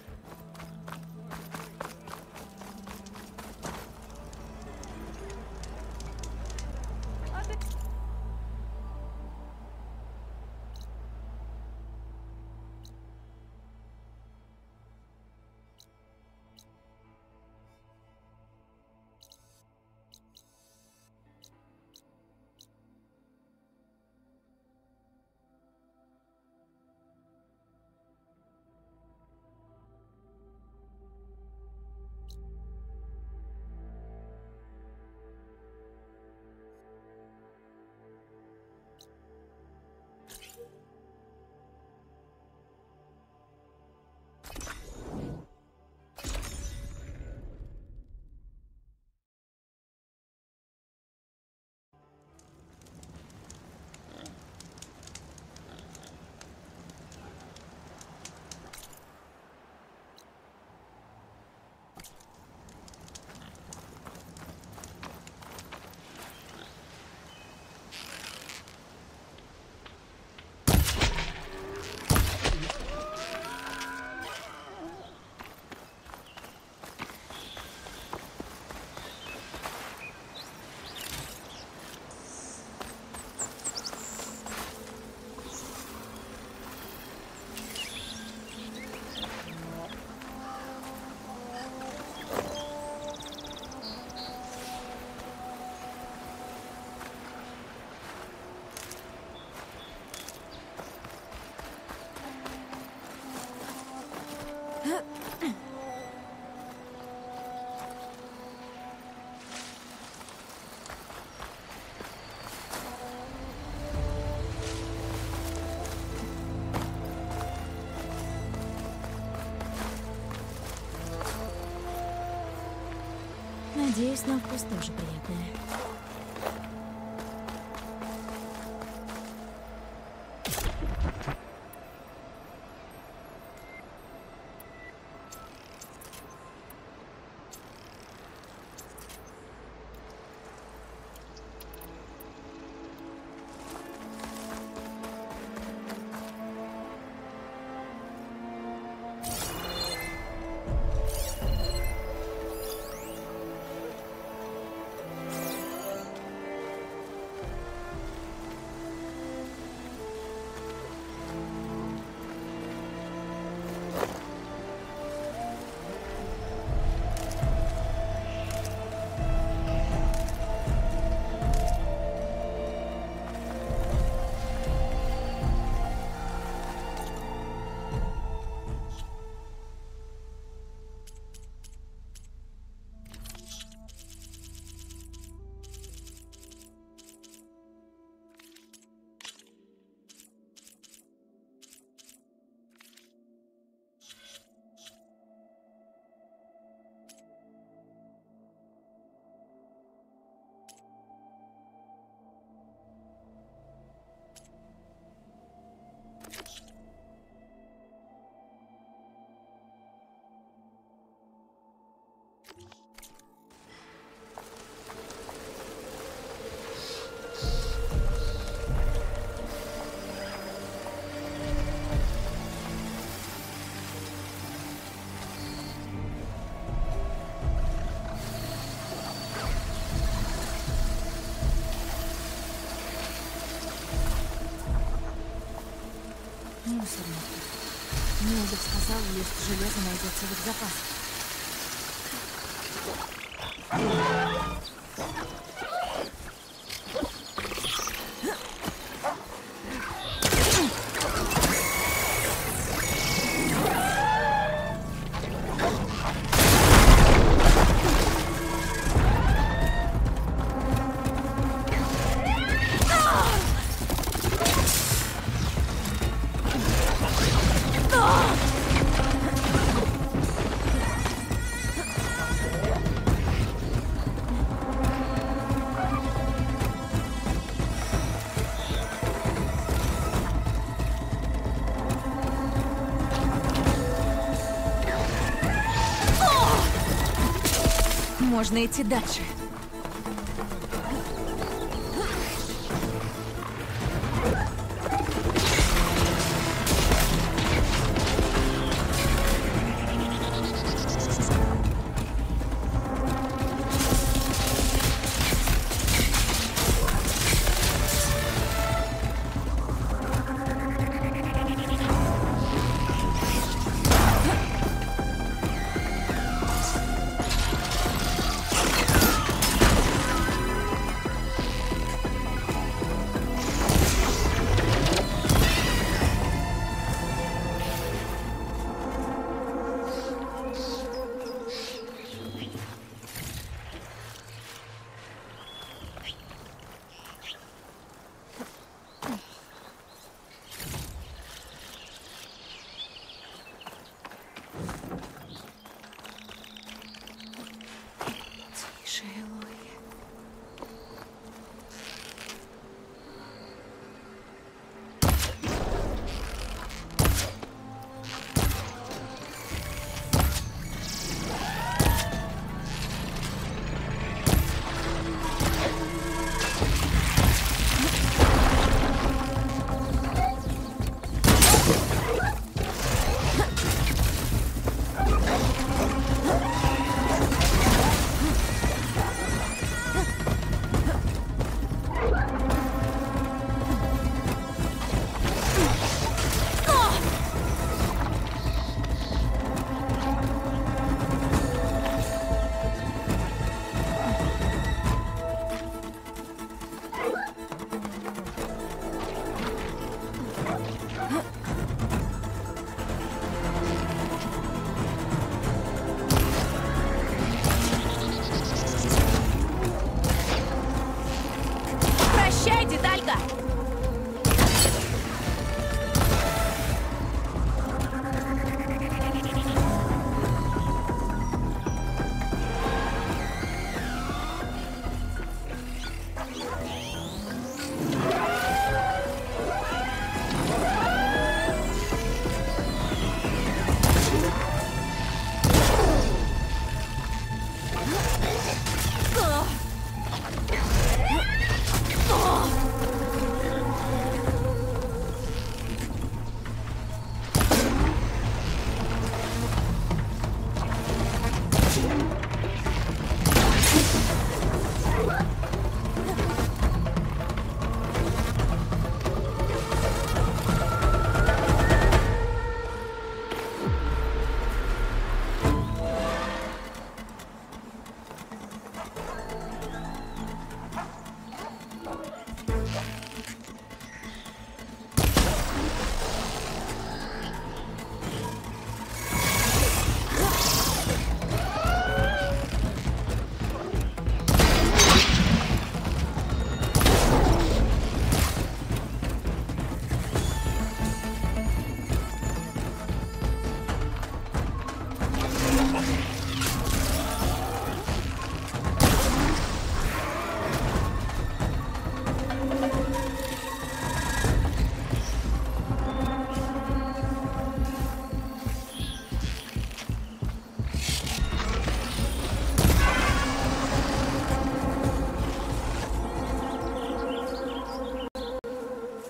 Speaker 3: Надеюсь, на вкус тоже приятная. Мусорники. Милдов сказал, лист железа найдется в их запасах. Можно идти дальше.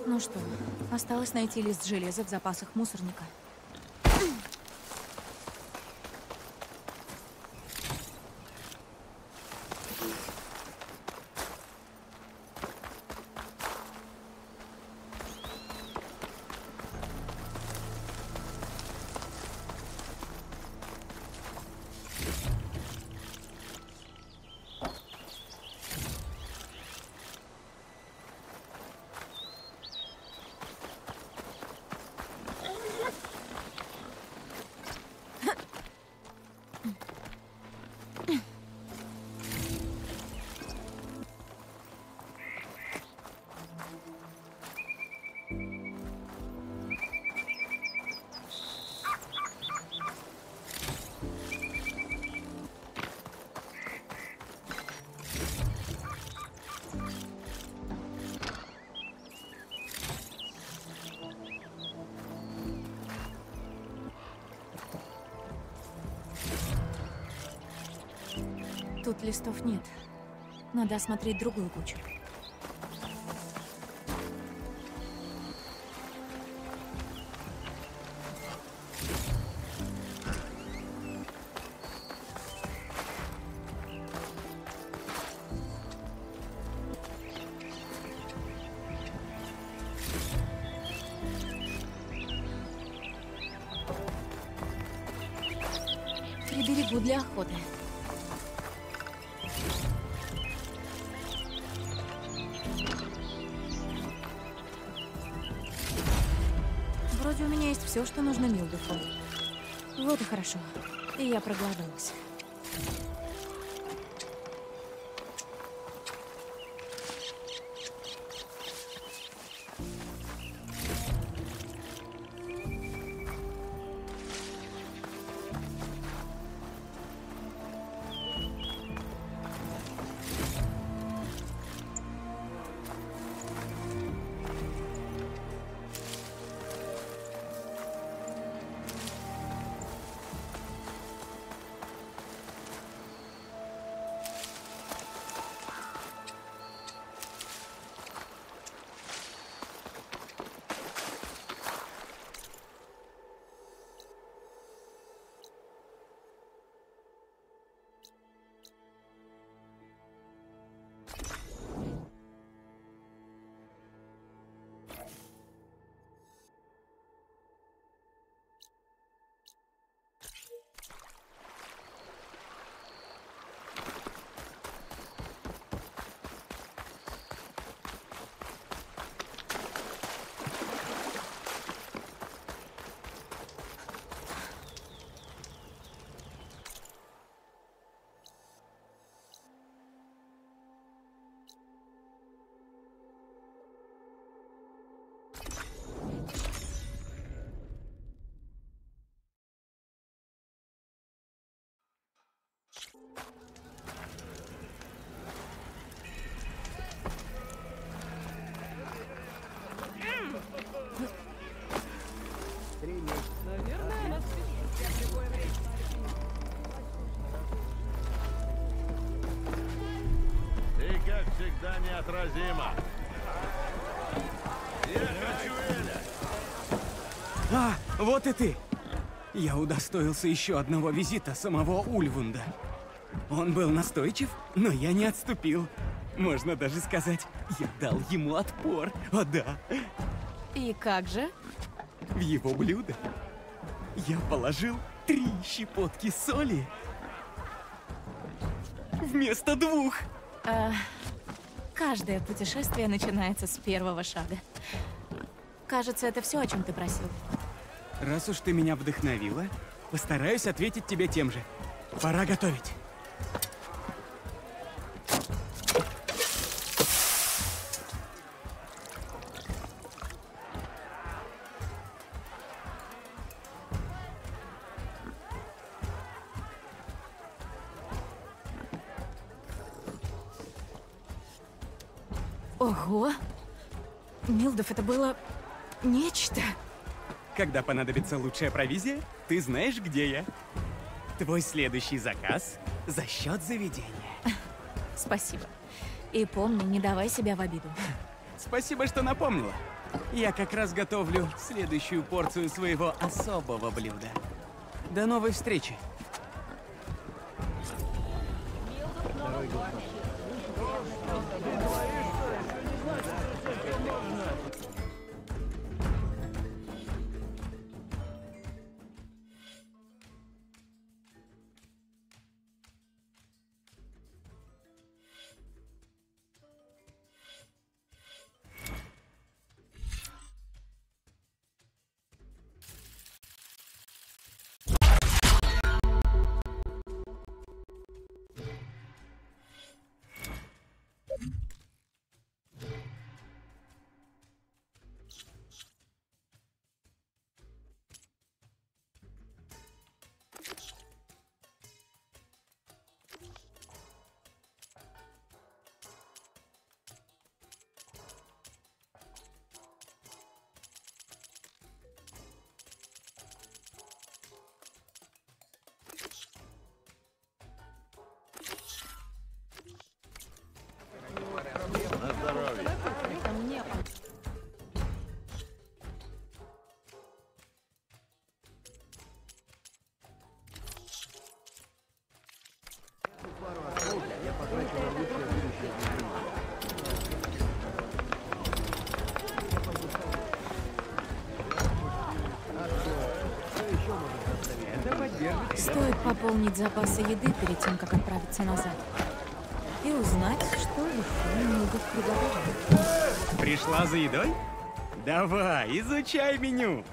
Speaker 3: Ну что, осталось найти лист железа в запасах мусорника. Тут листов нет. Надо осмотреть другую кучу. Приберегу для охоты. Вроде у меня есть все, что нужно Милдуфу. Вот и хорошо. И я проголодалась.
Speaker 12: Всегда неотразимо. Я хочу Эля.
Speaker 7: А, вот и ты. Я удостоился еще одного визита самого Ульвунда. Он был настойчив, но я не отступил. Можно даже сказать, я дал ему отпор. О да.
Speaker 3: И как же?
Speaker 7: В его блюдо я положил 3 щепотки соли вместо 2.
Speaker 3: Каждое путешествие начинается с первого шага. Кажется, это все, о чем ты просил.
Speaker 7: Раз уж ты меня вдохновила, постараюсь ответить тебе тем же. Пора готовить.
Speaker 3: Ого! Милдов, это было нечто.
Speaker 7: Когда понадобится лучшая провизия, ты знаешь, где я. Твой следующий заказ за счет заведения.
Speaker 3: Спасибо. И помни, не давай себя в обиду.
Speaker 7: Спасибо, что напомнила. Я как раз готовлю следующую порцию своего особого блюда. До новой встречи.
Speaker 12: На здоровье.
Speaker 1: Это мне.
Speaker 6: Пару открыл, я потратил на лучшее будущее жизни.
Speaker 3: Стоит пополнить запасы еды перед тем, как отправиться назад. И узнать, что еще Милдов приготовил.
Speaker 7: Пришла за едой? Давай, изучай меню.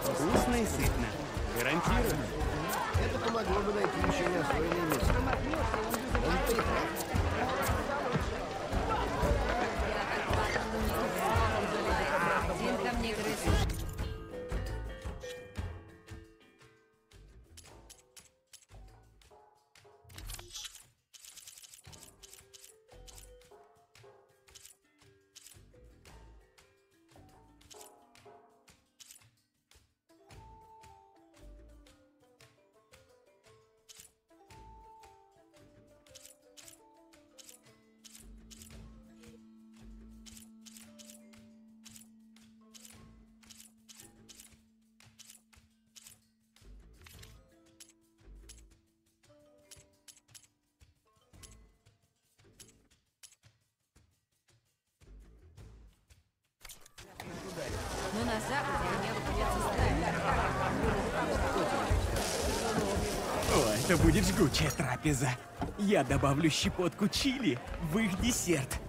Speaker 7: Вкусно и сытно. Гарантирую.
Speaker 6: Это помогло бы найти еще не освоенное место. Он прав.
Speaker 10: Один ко мне грызет.
Speaker 7: О, это будет жгучая трапеза. Я добавлю щепотку чили в их десерт.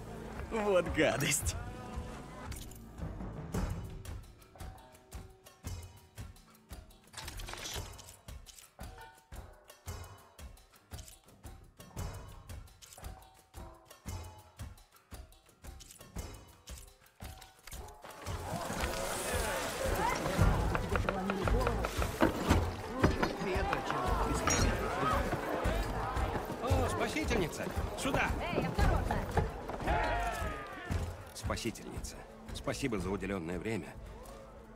Speaker 7: Вот гадость.
Speaker 8: О, спасительница! Сюда!
Speaker 10: Эй, осторожно!
Speaker 8: Спасительница, спасибо за уделенное время.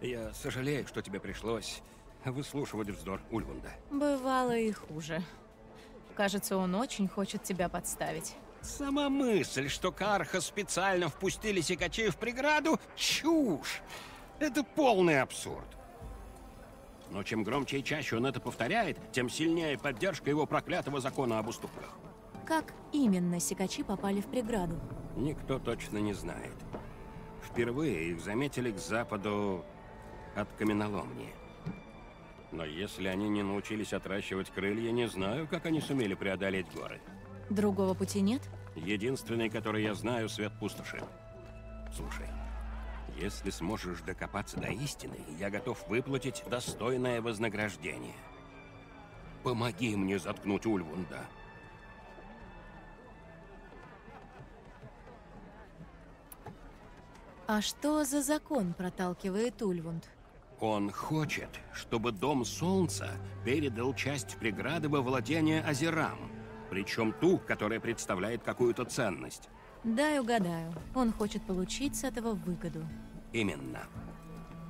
Speaker 8: Я сожалею, что тебе пришлось выслушивать вздор Ульвунда.
Speaker 3: Бывало и хуже. Кажется, он очень хочет тебя подставить.
Speaker 8: Сама мысль, что Карха специально впустили сикачей в преграду — чушь! Это полный абсурд. Но чем громче и чаще он это повторяет, тем сильнее поддержка его проклятого закона об уступках.
Speaker 3: Как именно сикачи попали в преграду?
Speaker 8: Никто точно не знает. Впервые их заметили к западу от каменоломни. Но если они не научились отращивать крылья, не знаю, как они сумели преодолеть горы.
Speaker 3: Другого пути нет?
Speaker 8: Единственный, который я знаю, — свет пустоши. Слушай, если сможешь докопаться до истины, я готов выплатить достойное вознаграждение. Помоги мне заткнуть Ульвунда.
Speaker 3: А что за закон проталкивает Ульвунд?
Speaker 8: Он хочет, чтобы Дом Солнца передал часть преграды во владение Азерам. Причем ту, которая представляет какую-то ценность.
Speaker 3: Дай угадаю. Он хочет получить с этого выгоду.
Speaker 8: Именно.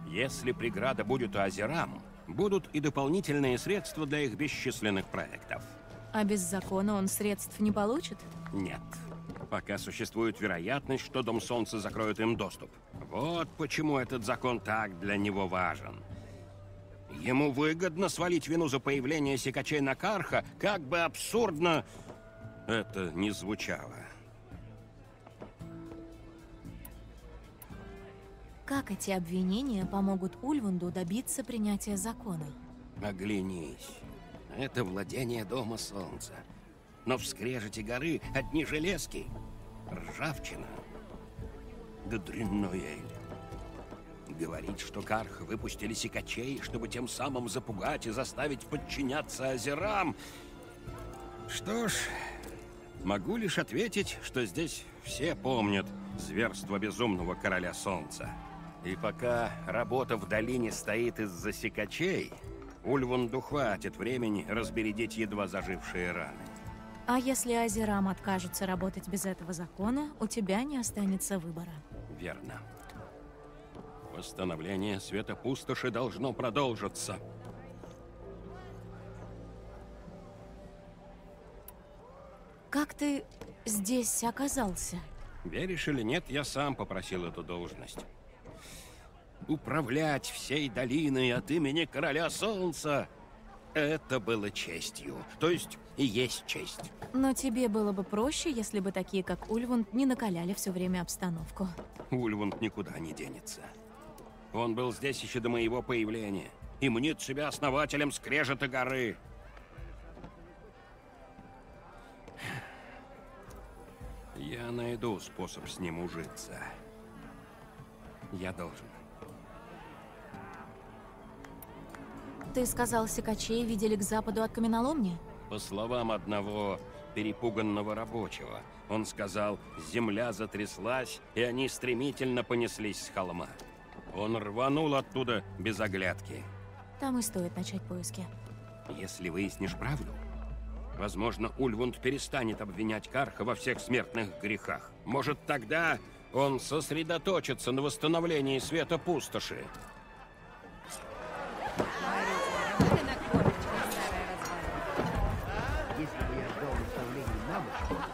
Speaker 8: Если преграда будет у Азерам, будут и дополнительные средства для их бесчисленных проектов.
Speaker 3: А без закона он средств не получит?
Speaker 8: Нет. Пока существует вероятность, что Дом Солнца закроет им доступ. Вот почему этот закон так для него важен. Ему выгодно свалить вину за появление сикачей на Карха, как бы абсурдно это ни звучало.
Speaker 3: Как эти обвинения помогут Ульвунду добиться принятия закона?
Speaker 8: Оглянись. Это владение Дома Солнца. Но в скрежете горы одни железки, ржавчина, да дрянной эль. Говорит, что Карх выпустили сикачей, чтобы тем самым запугать и заставить подчиняться Азерам. Что ж, могу лишь ответить, что здесь все помнят зверство безумного Короля Солнца. И пока работа в долине стоит из-за сикачей, Ульвунду хватит времени разбередить едва зажившие раны.
Speaker 3: А если Азерам откажутся работать без этого закона, у тебя не останется выбора.
Speaker 8: Верно. Восстановление света пустоши должно продолжиться.
Speaker 3: Как ты здесь оказался?
Speaker 8: Веришь или нет, я сам попросил эту должность. Управлять всей долиной от имени Короля Солнца — это было честью. То есть и есть честь.
Speaker 3: Но тебе было бы проще, если бы такие, как Ульвунд, не накаляли все время обстановку.
Speaker 8: Ульвунд никуда не денется. Он был здесь еще до моего появления и мнит себя основателем скрежета горы. Я найду способ с ним ужиться. Я должен.
Speaker 3: Ты сказал, сикачей видели к западу от каменоломни?
Speaker 8: По словам одного перепуганного рабочего, он сказал, земля затряслась, и они стремительно понеслись с холма. Он рванул оттуда без оглядки.
Speaker 3: Там и стоит начать поиски.
Speaker 8: Если выяснишь правду, возможно, Ульвунд перестанет обвинять Карха во всех смертных грехах. Может, тогда он сосредоточится на восстановлении света пустоши.
Speaker 6: Если бы я ждал наставлений на ночь,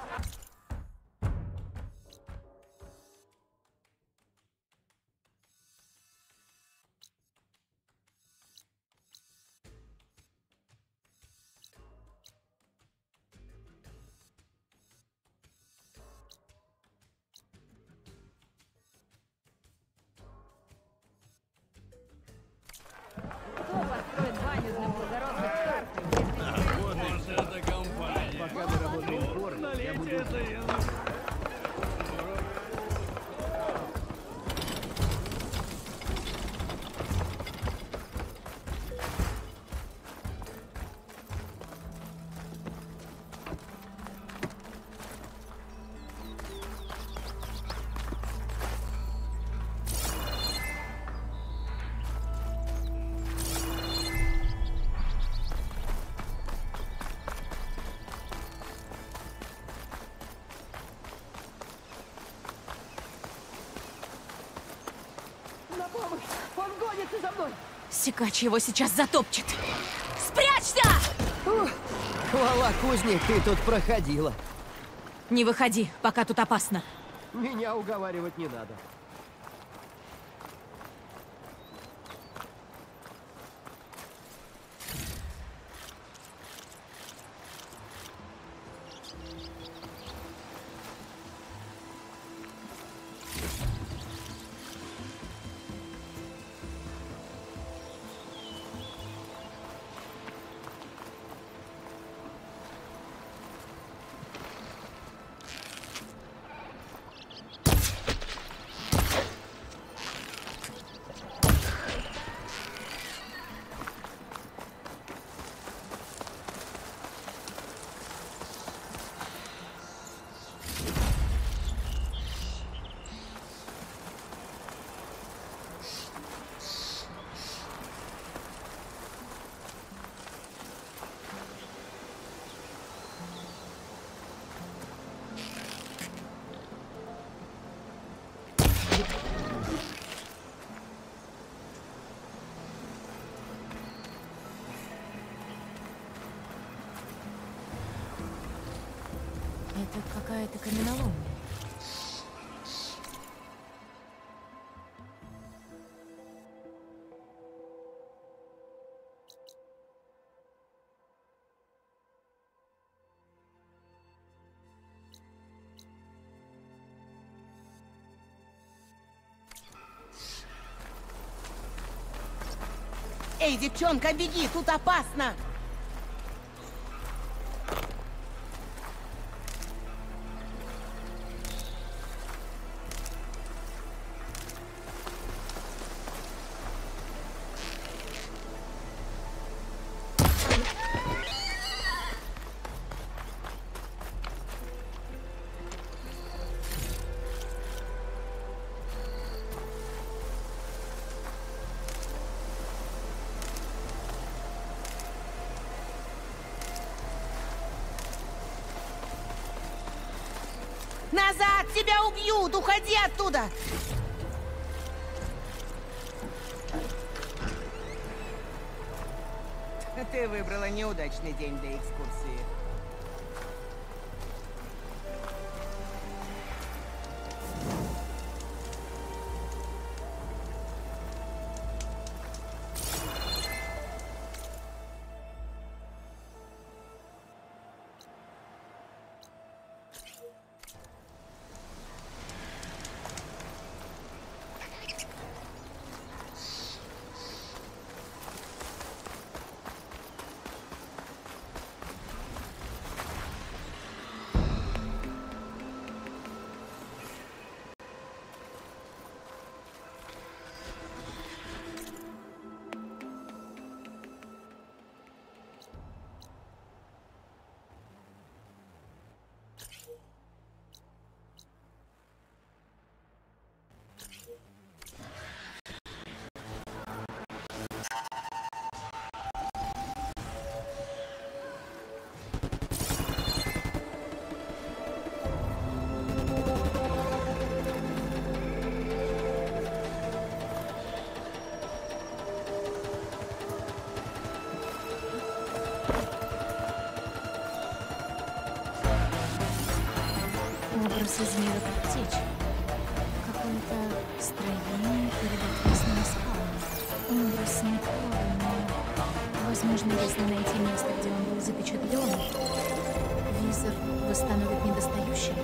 Speaker 1: Ты за мной!
Speaker 3: Сикач его сейчас затопчет. Спрячься!
Speaker 6: Хвала кузне, ты тут проходила.
Speaker 3: Не выходи, пока тут опасно.
Speaker 6: Меня уговаривать не надо.
Speaker 3: Это какая-то каменоломня.
Speaker 13: Эй, девчонка, беги, тут опасно! Назад! Тебя убьют! Уходи оттуда! Ты выбрала неудачный день для экскурсии.
Speaker 3: Образ из мира предтеч. Какое-то строение перед отвесными скалами. Образ Никола, но... Возможно, если найти место, где он был запечатлен, визор восстановит недостающее.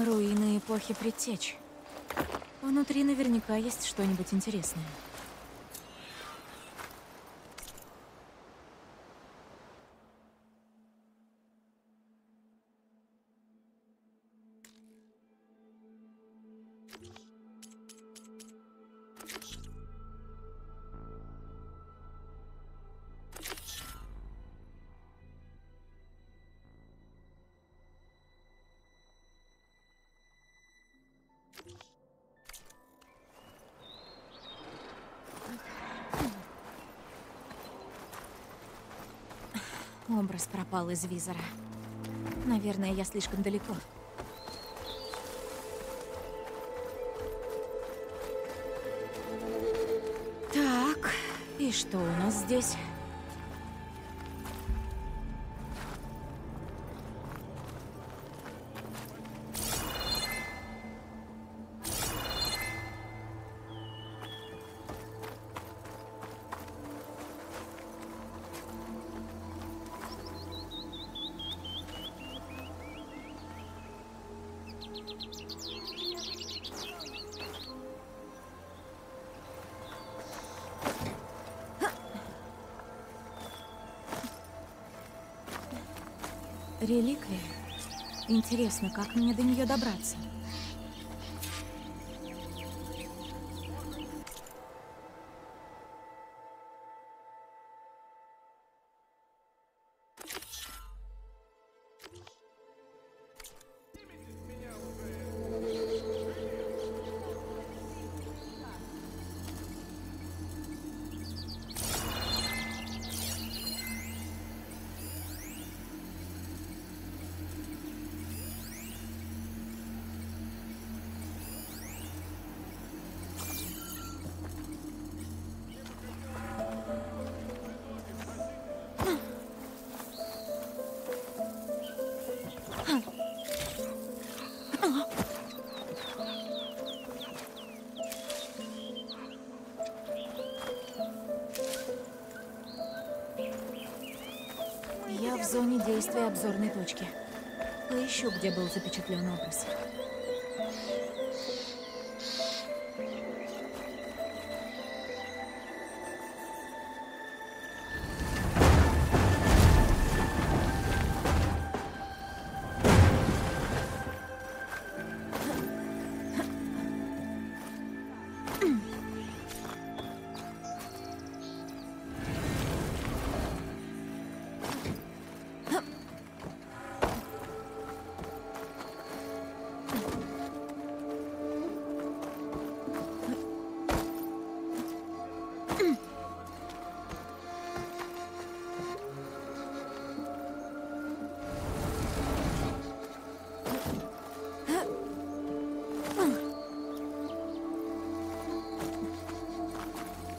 Speaker 3: Руины эпохи Предтеч. Внутри наверняка есть что-нибудь интересное. Образ пропал из визора. Наверное, я слишком далеко. Так, и что у нас здесь? Реликвия. Интересно, как мне до нее добраться? Я в зоне действия обзорной точки. Поищу, где был запечатлен образ.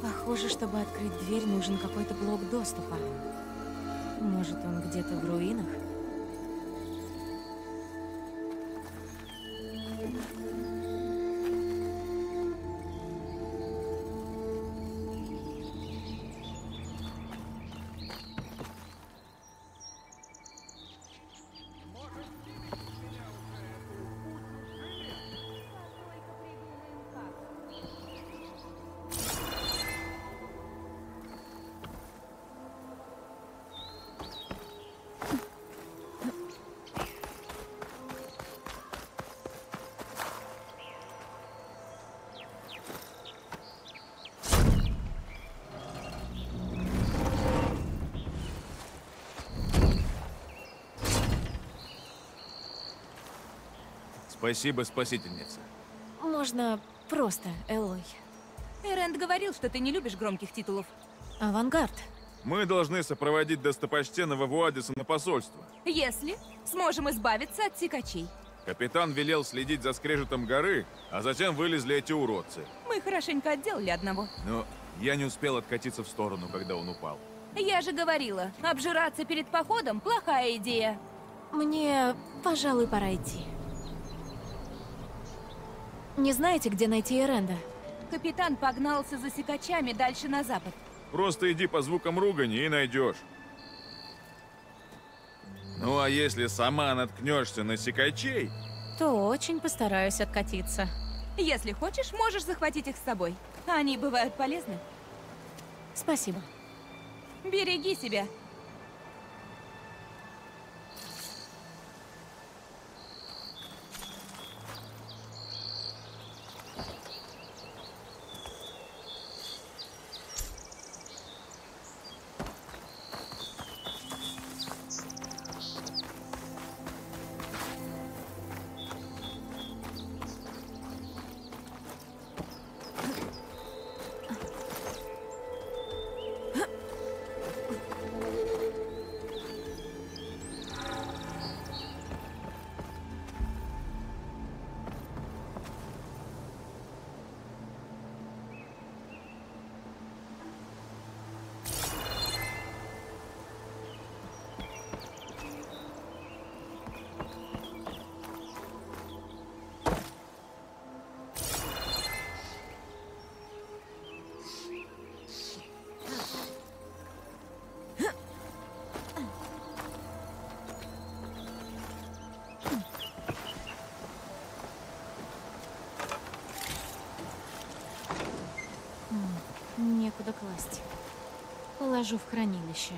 Speaker 3: Похоже, чтобы открыть дверь, нужен какой-то блок доступа. Может, он где-то в руинах?
Speaker 14: Спасибо, спасительница.
Speaker 3: Можно просто, Элой.
Speaker 1: Эренд говорил, что ты не любишь громких титулов.
Speaker 3: Авангард.
Speaker 14: Мы должны сопроводить достопочтенного Вуадиса на посольство.
Speaker 1: Если сможем избавиться от секачей.
Speaker 14: Капитан велел следить за скрежетом горы, а затем вылезли эти уродцы.
Speaker 1: Мы хорошенько отделали одного.
Speaker 14: Но я не успел откатиться в сторону, когда он упал.
Speaker 1: Я же говорила, обжираться перед походом – плохая идея.
Speaker 3: Мне, пожалуй, пора идти. Не знаете, где найти Эренда?
Speaker 1: Капитан погнался за секачами дальше на запад.
Speaker 14: Просто иди по звукам ругани и найдешь. Ну а если сама наткнешься на секачей,
Speaker 3: то очень постараюсь откатиться.
Speaker 1: Если хочешь, можешь захватить их с собой. Они бывают полезны.
Speaker 3: Спасибо.
Speaker 1: Береги себя.
Speaker 3: Некуда класть. Положу в хранилище.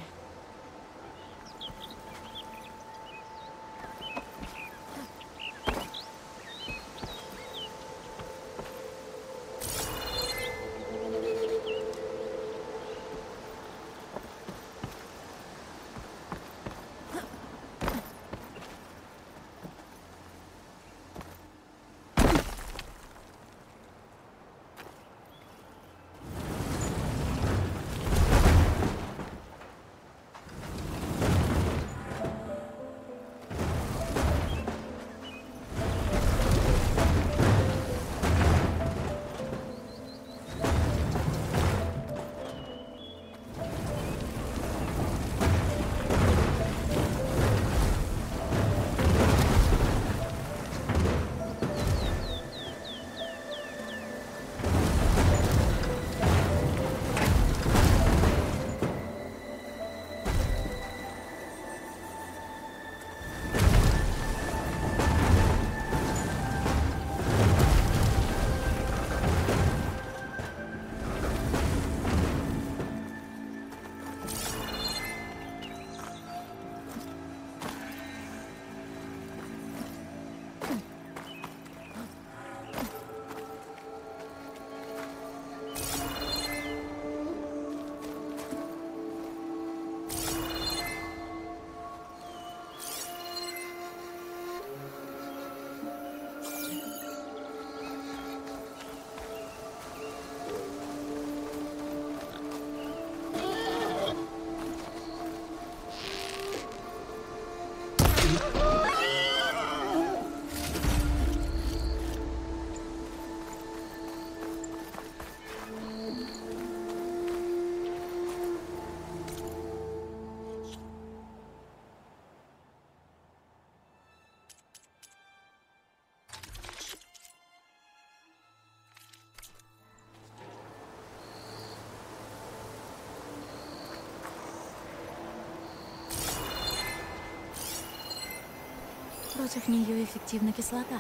Speaker 3: Против нее эффективна кислота.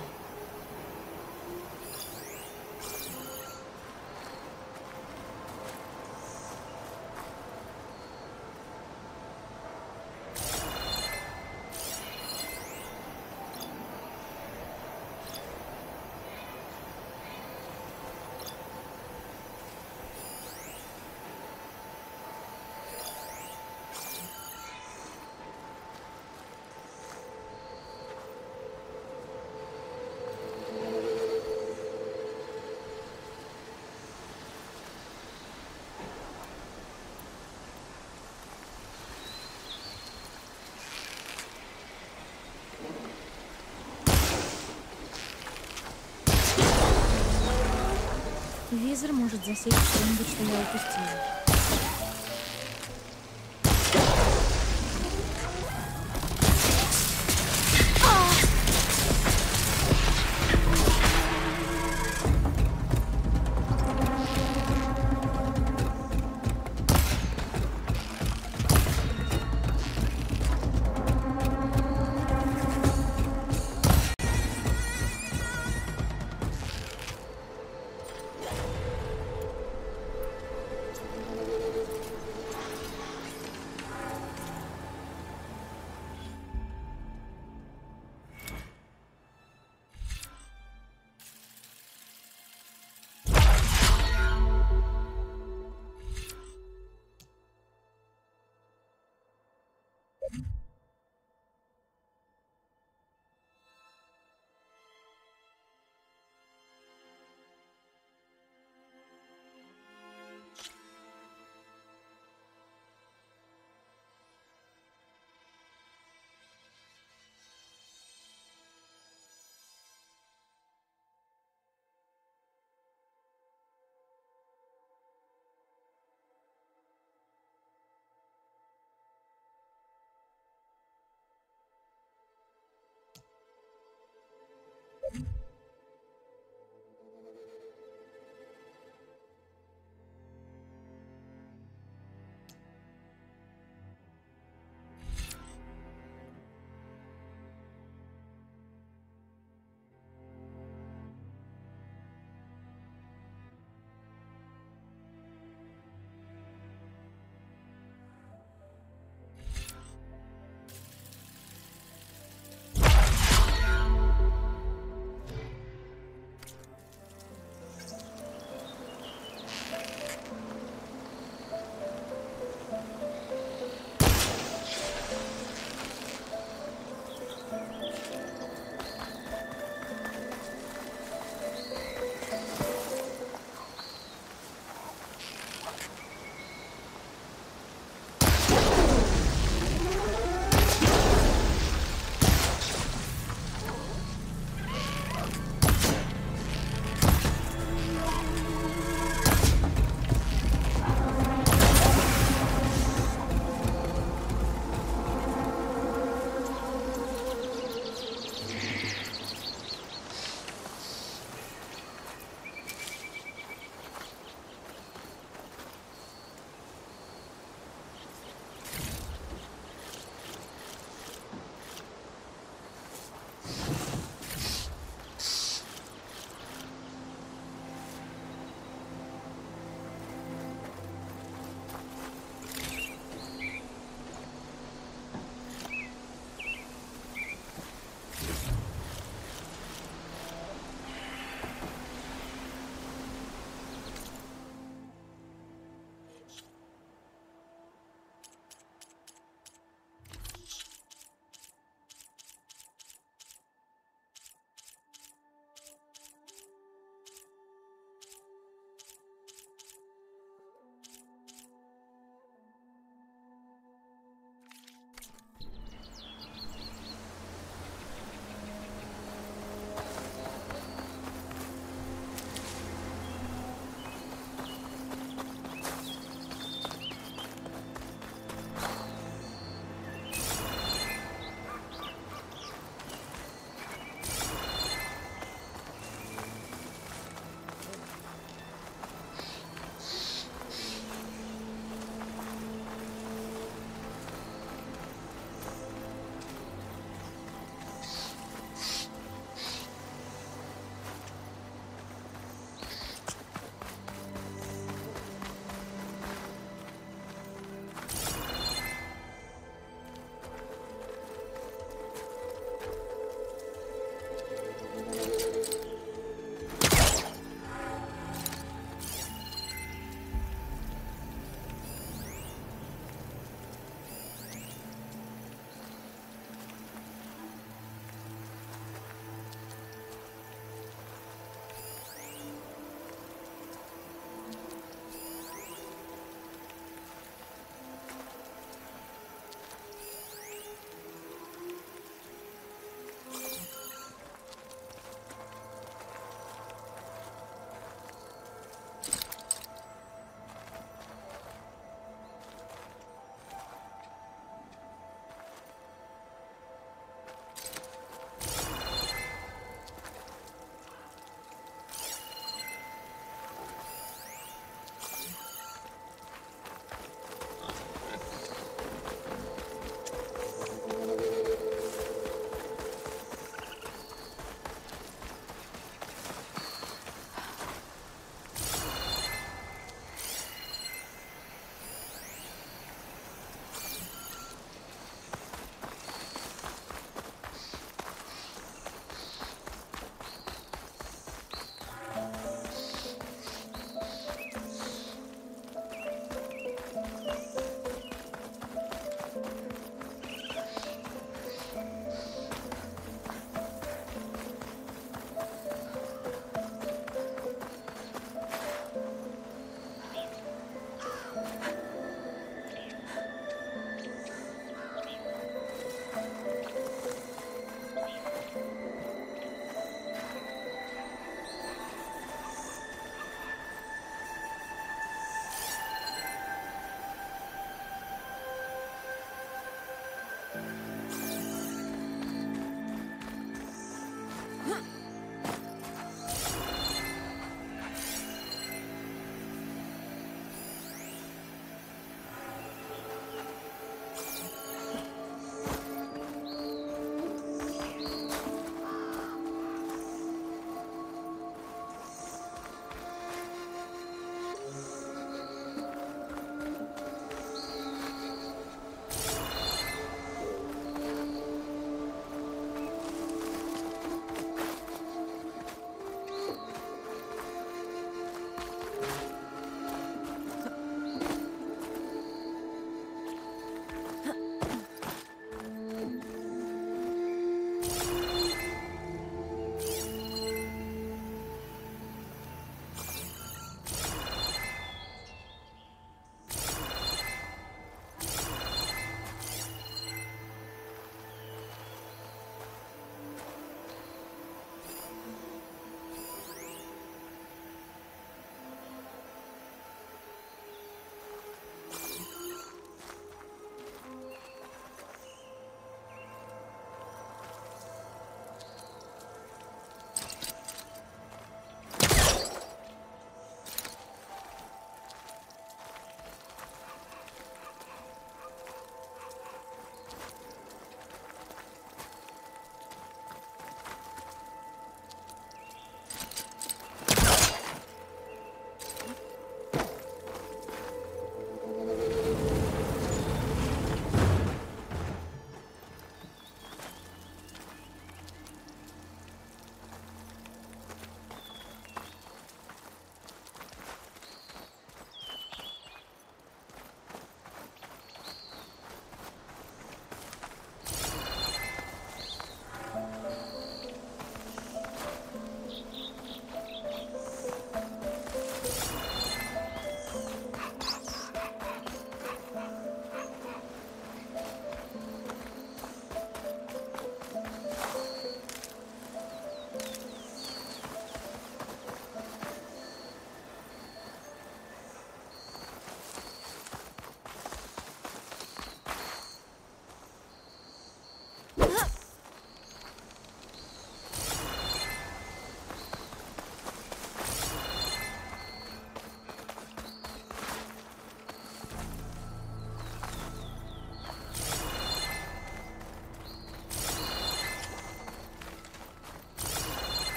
Speaker 3: Визор может засечь что-нибудь, что я упустила.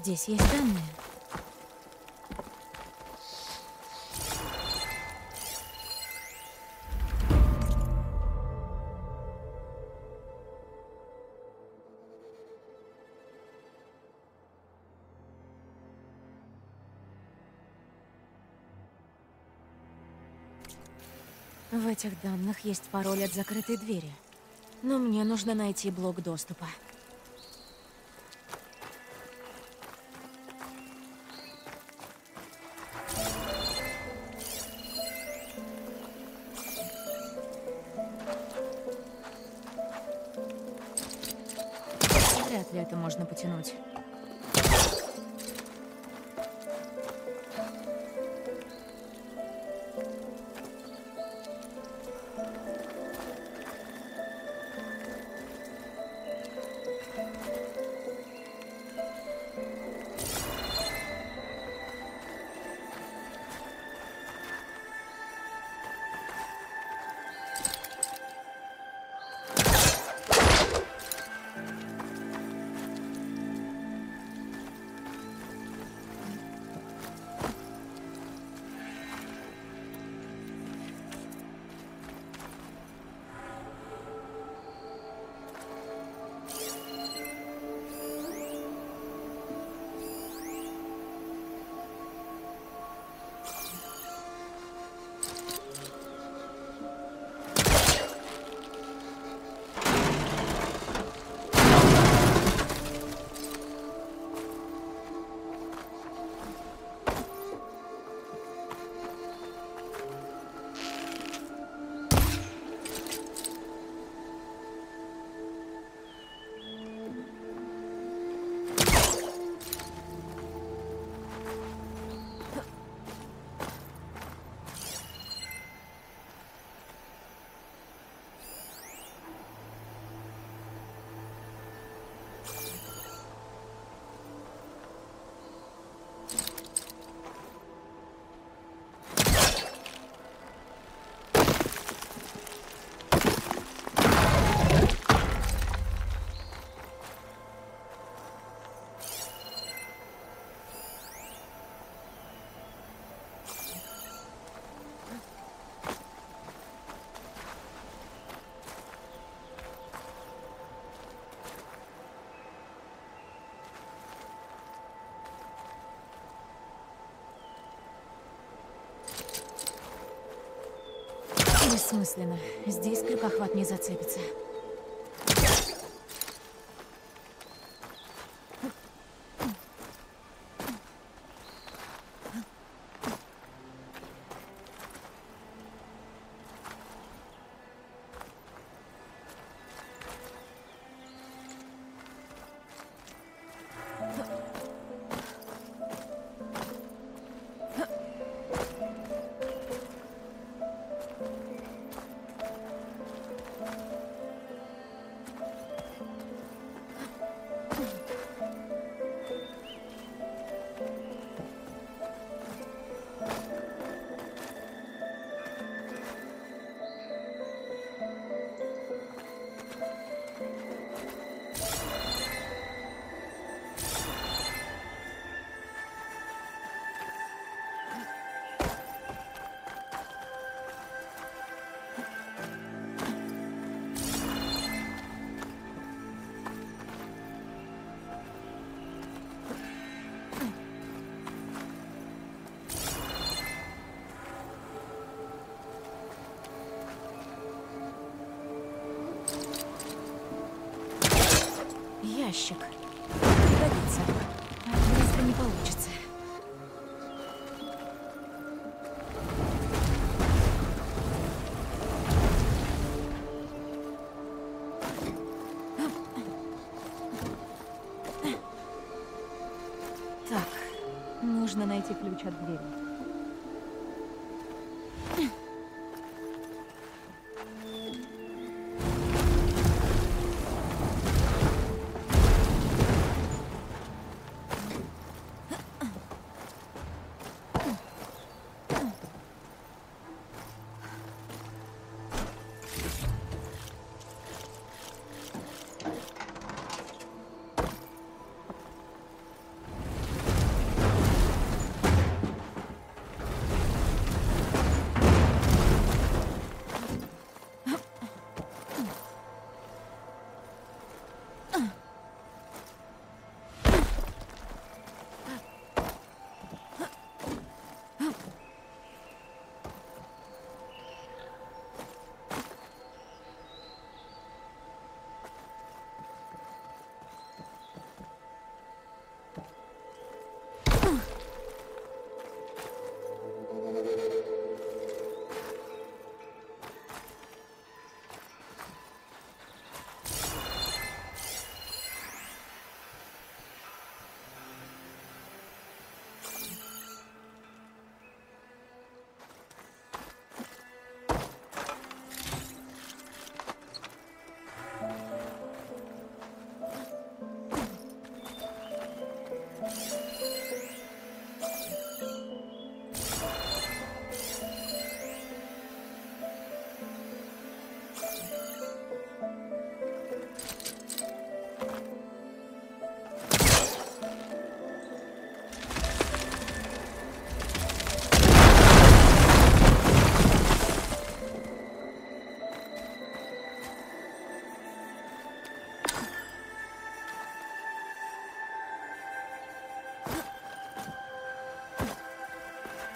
Speaker 3: Здесь есть данные. В этих данных есть пароль от закрытой двери. Но мне нужно найти блок доступа. Вряд ли это можно потянуть. Бессмысленно. Здесь крюкохват не зацепится. Ящик. Пригодится. Быстро не получится. Так, нужно найти ключ от двери.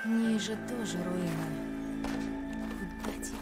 Speaker 3: Ниже тоже руина. Куда теперь?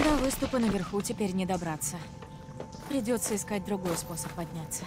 Speaker 3: До выступа наверху теперь не добраться. Придется искать другой способ подняться.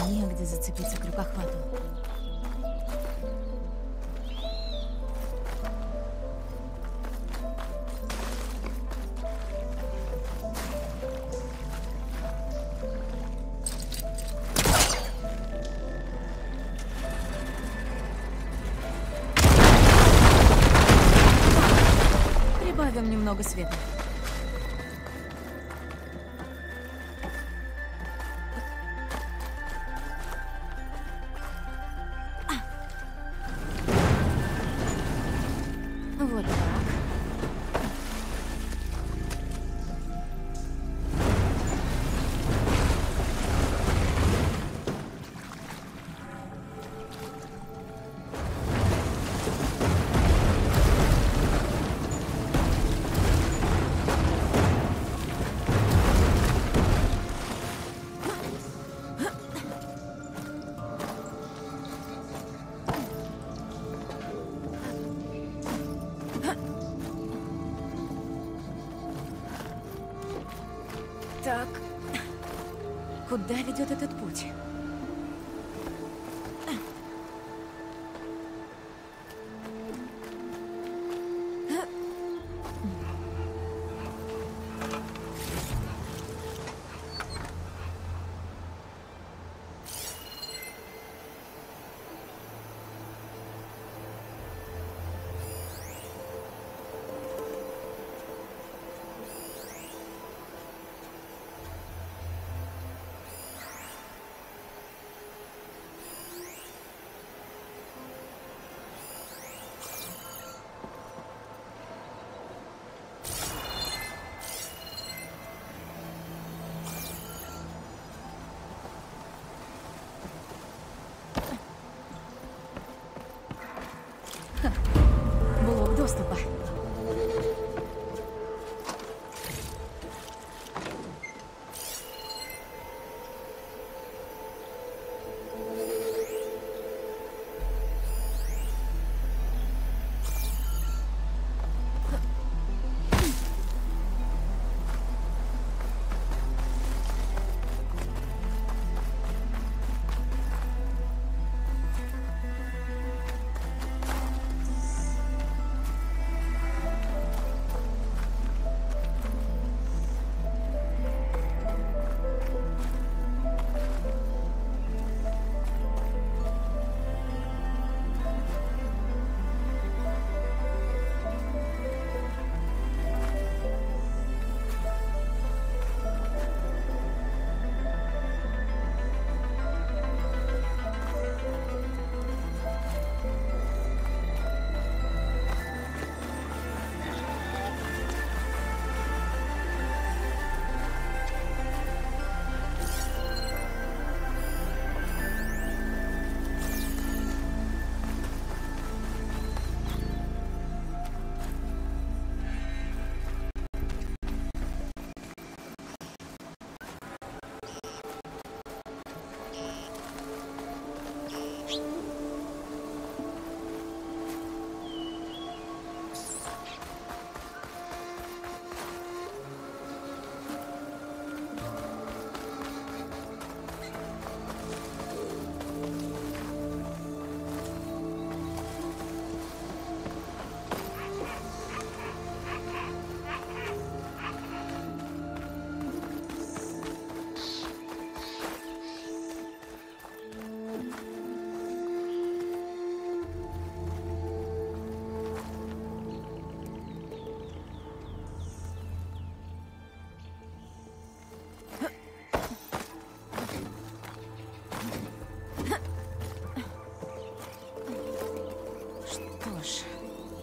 Speaker 3: Негде зацепиться к рукохвату. света. Вот так. Так, куда ведет этот путь? Блок доступа.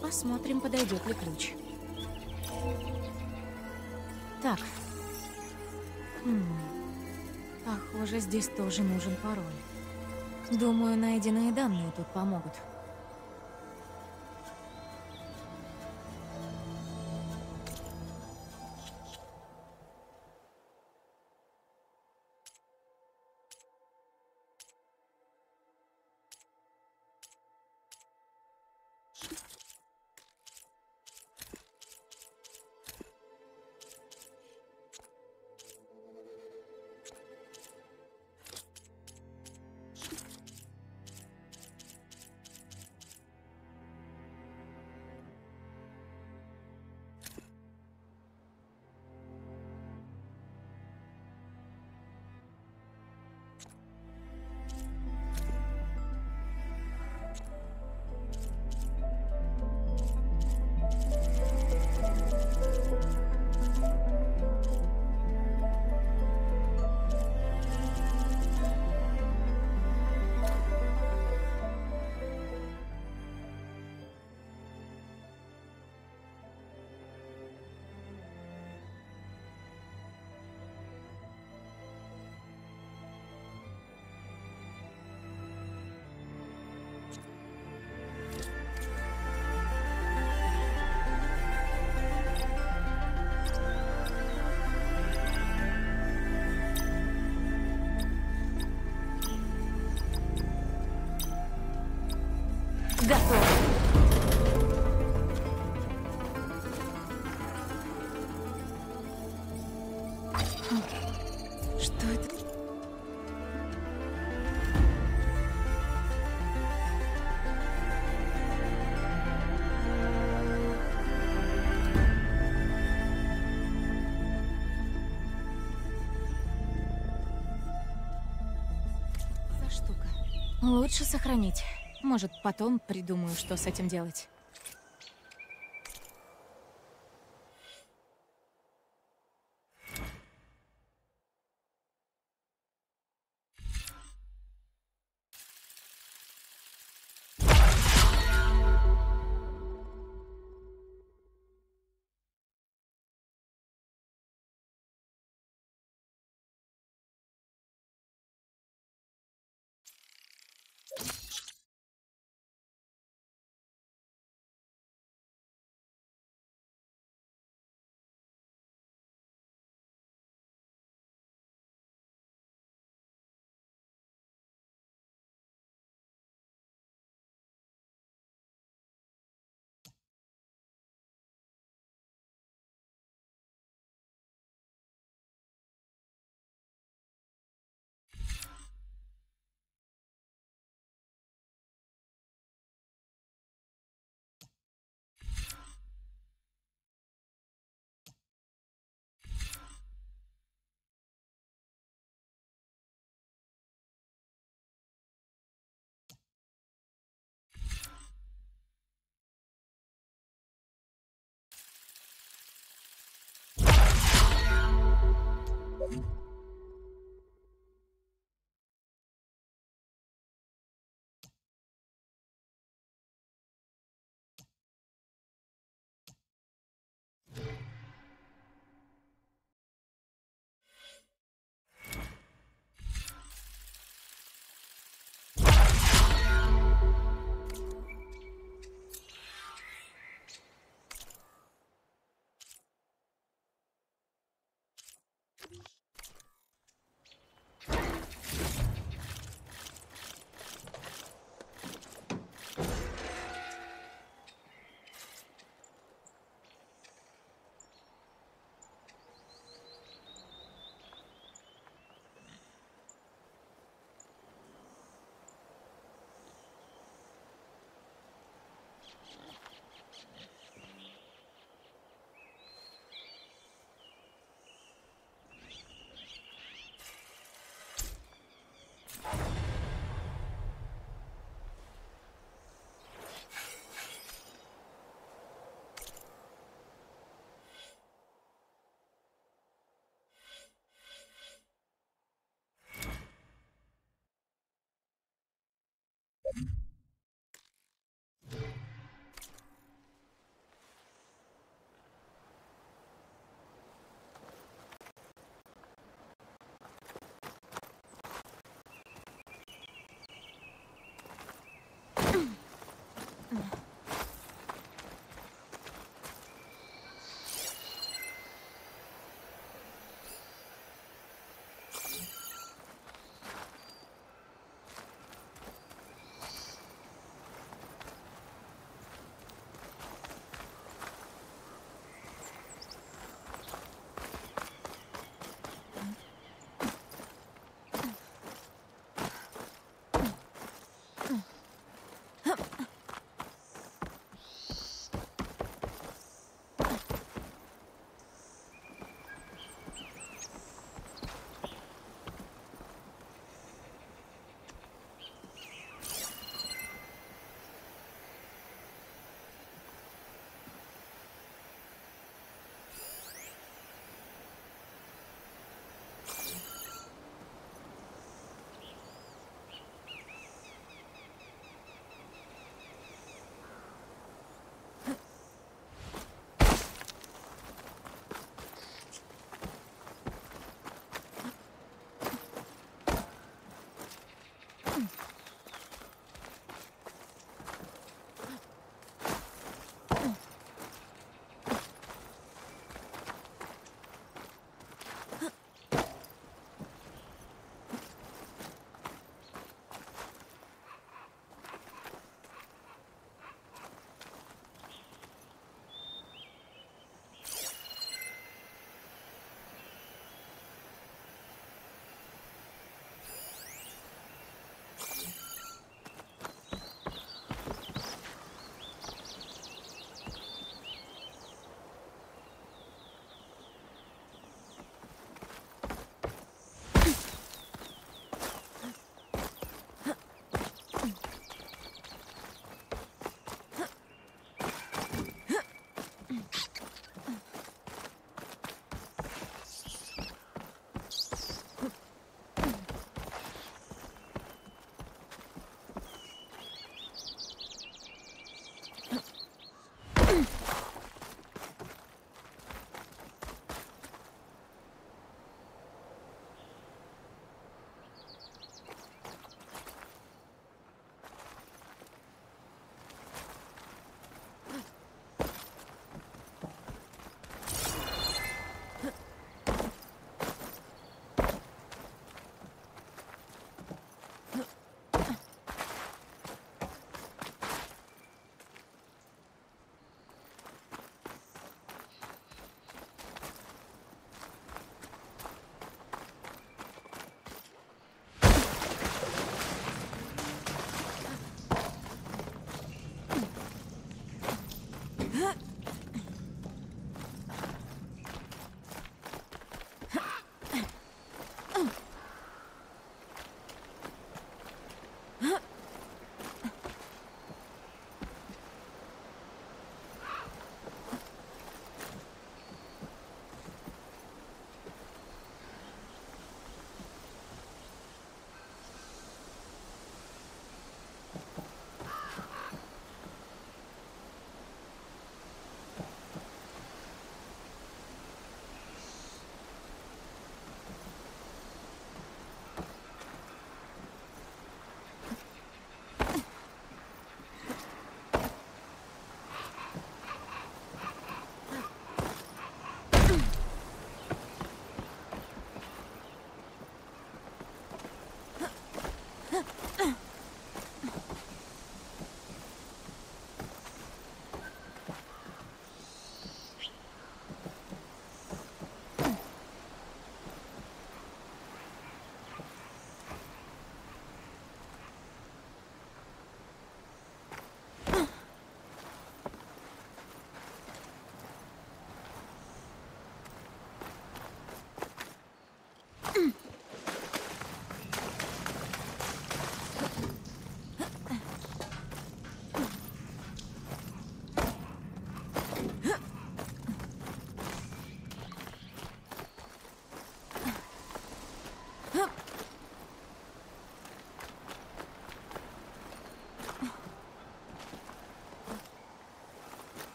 Speaker 3: Посмотрим, подойдет ли ключ. Так. Похоже, здесь тоже нужен пароль. Думаю, найденные данные тут помогут. Что это?
Speaker 1: За штука. Лучше сохранить. Может, потом придумаю, что с этим делать.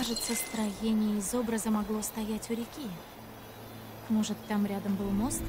Speaker 1: Кажется, строение из образа могло стоять у реки. Может, там рядом был мост?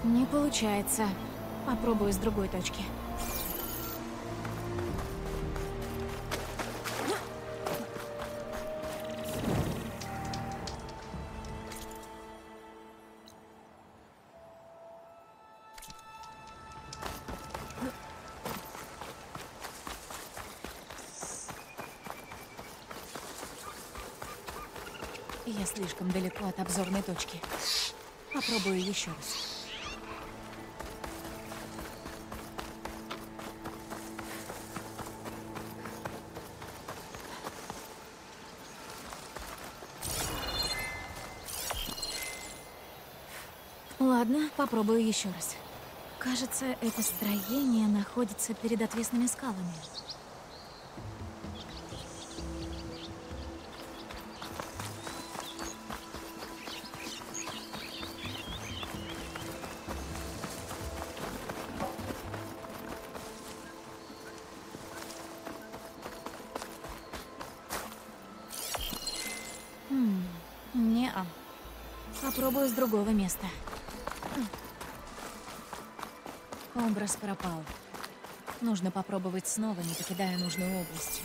Speaker 1: Не получается. Попробую с другой точки. Я слишком далеко от обзорной точки. Попробую еще раз. Ладно, попробую еще раз. Кажется, это строение находится перед отвесными скалами. Не-а. Попробую с другого места. Образ пропал. Нужно попробовать снова, не покидая нужную область.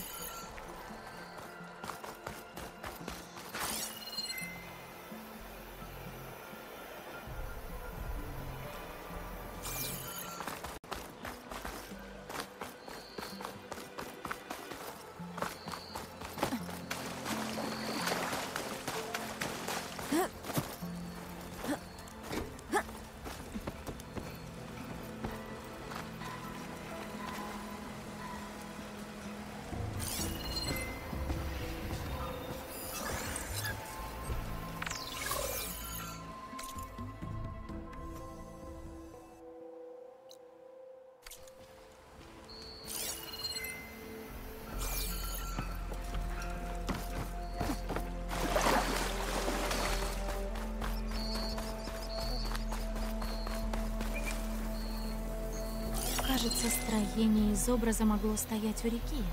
Speaker 1: Кажется, строение из образа могло стоять у реки.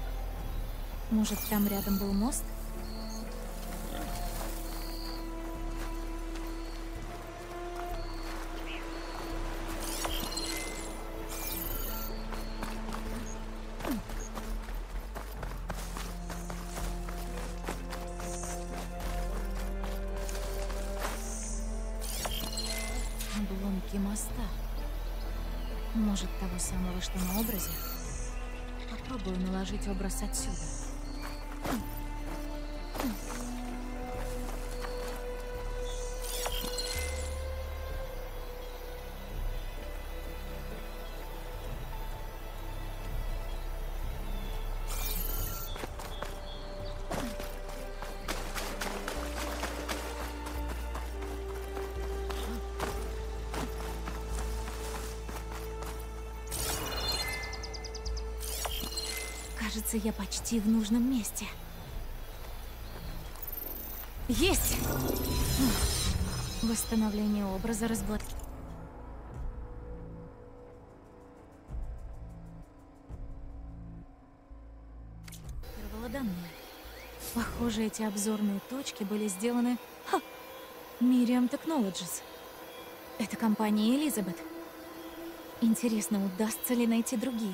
Speaker 1: Может, там рядом был мост? Обломки моста. Может, того самого, что на образе? Попробую наложить образ отсюда. Кажется, я почти в нужном месте. Есть! Восстановление образа разблокировано. Данные. Похоже, эти обзорные точки были сделаны... Miriam Technologies. Это компания Элизабет. Интересно, удастся ли найти другие?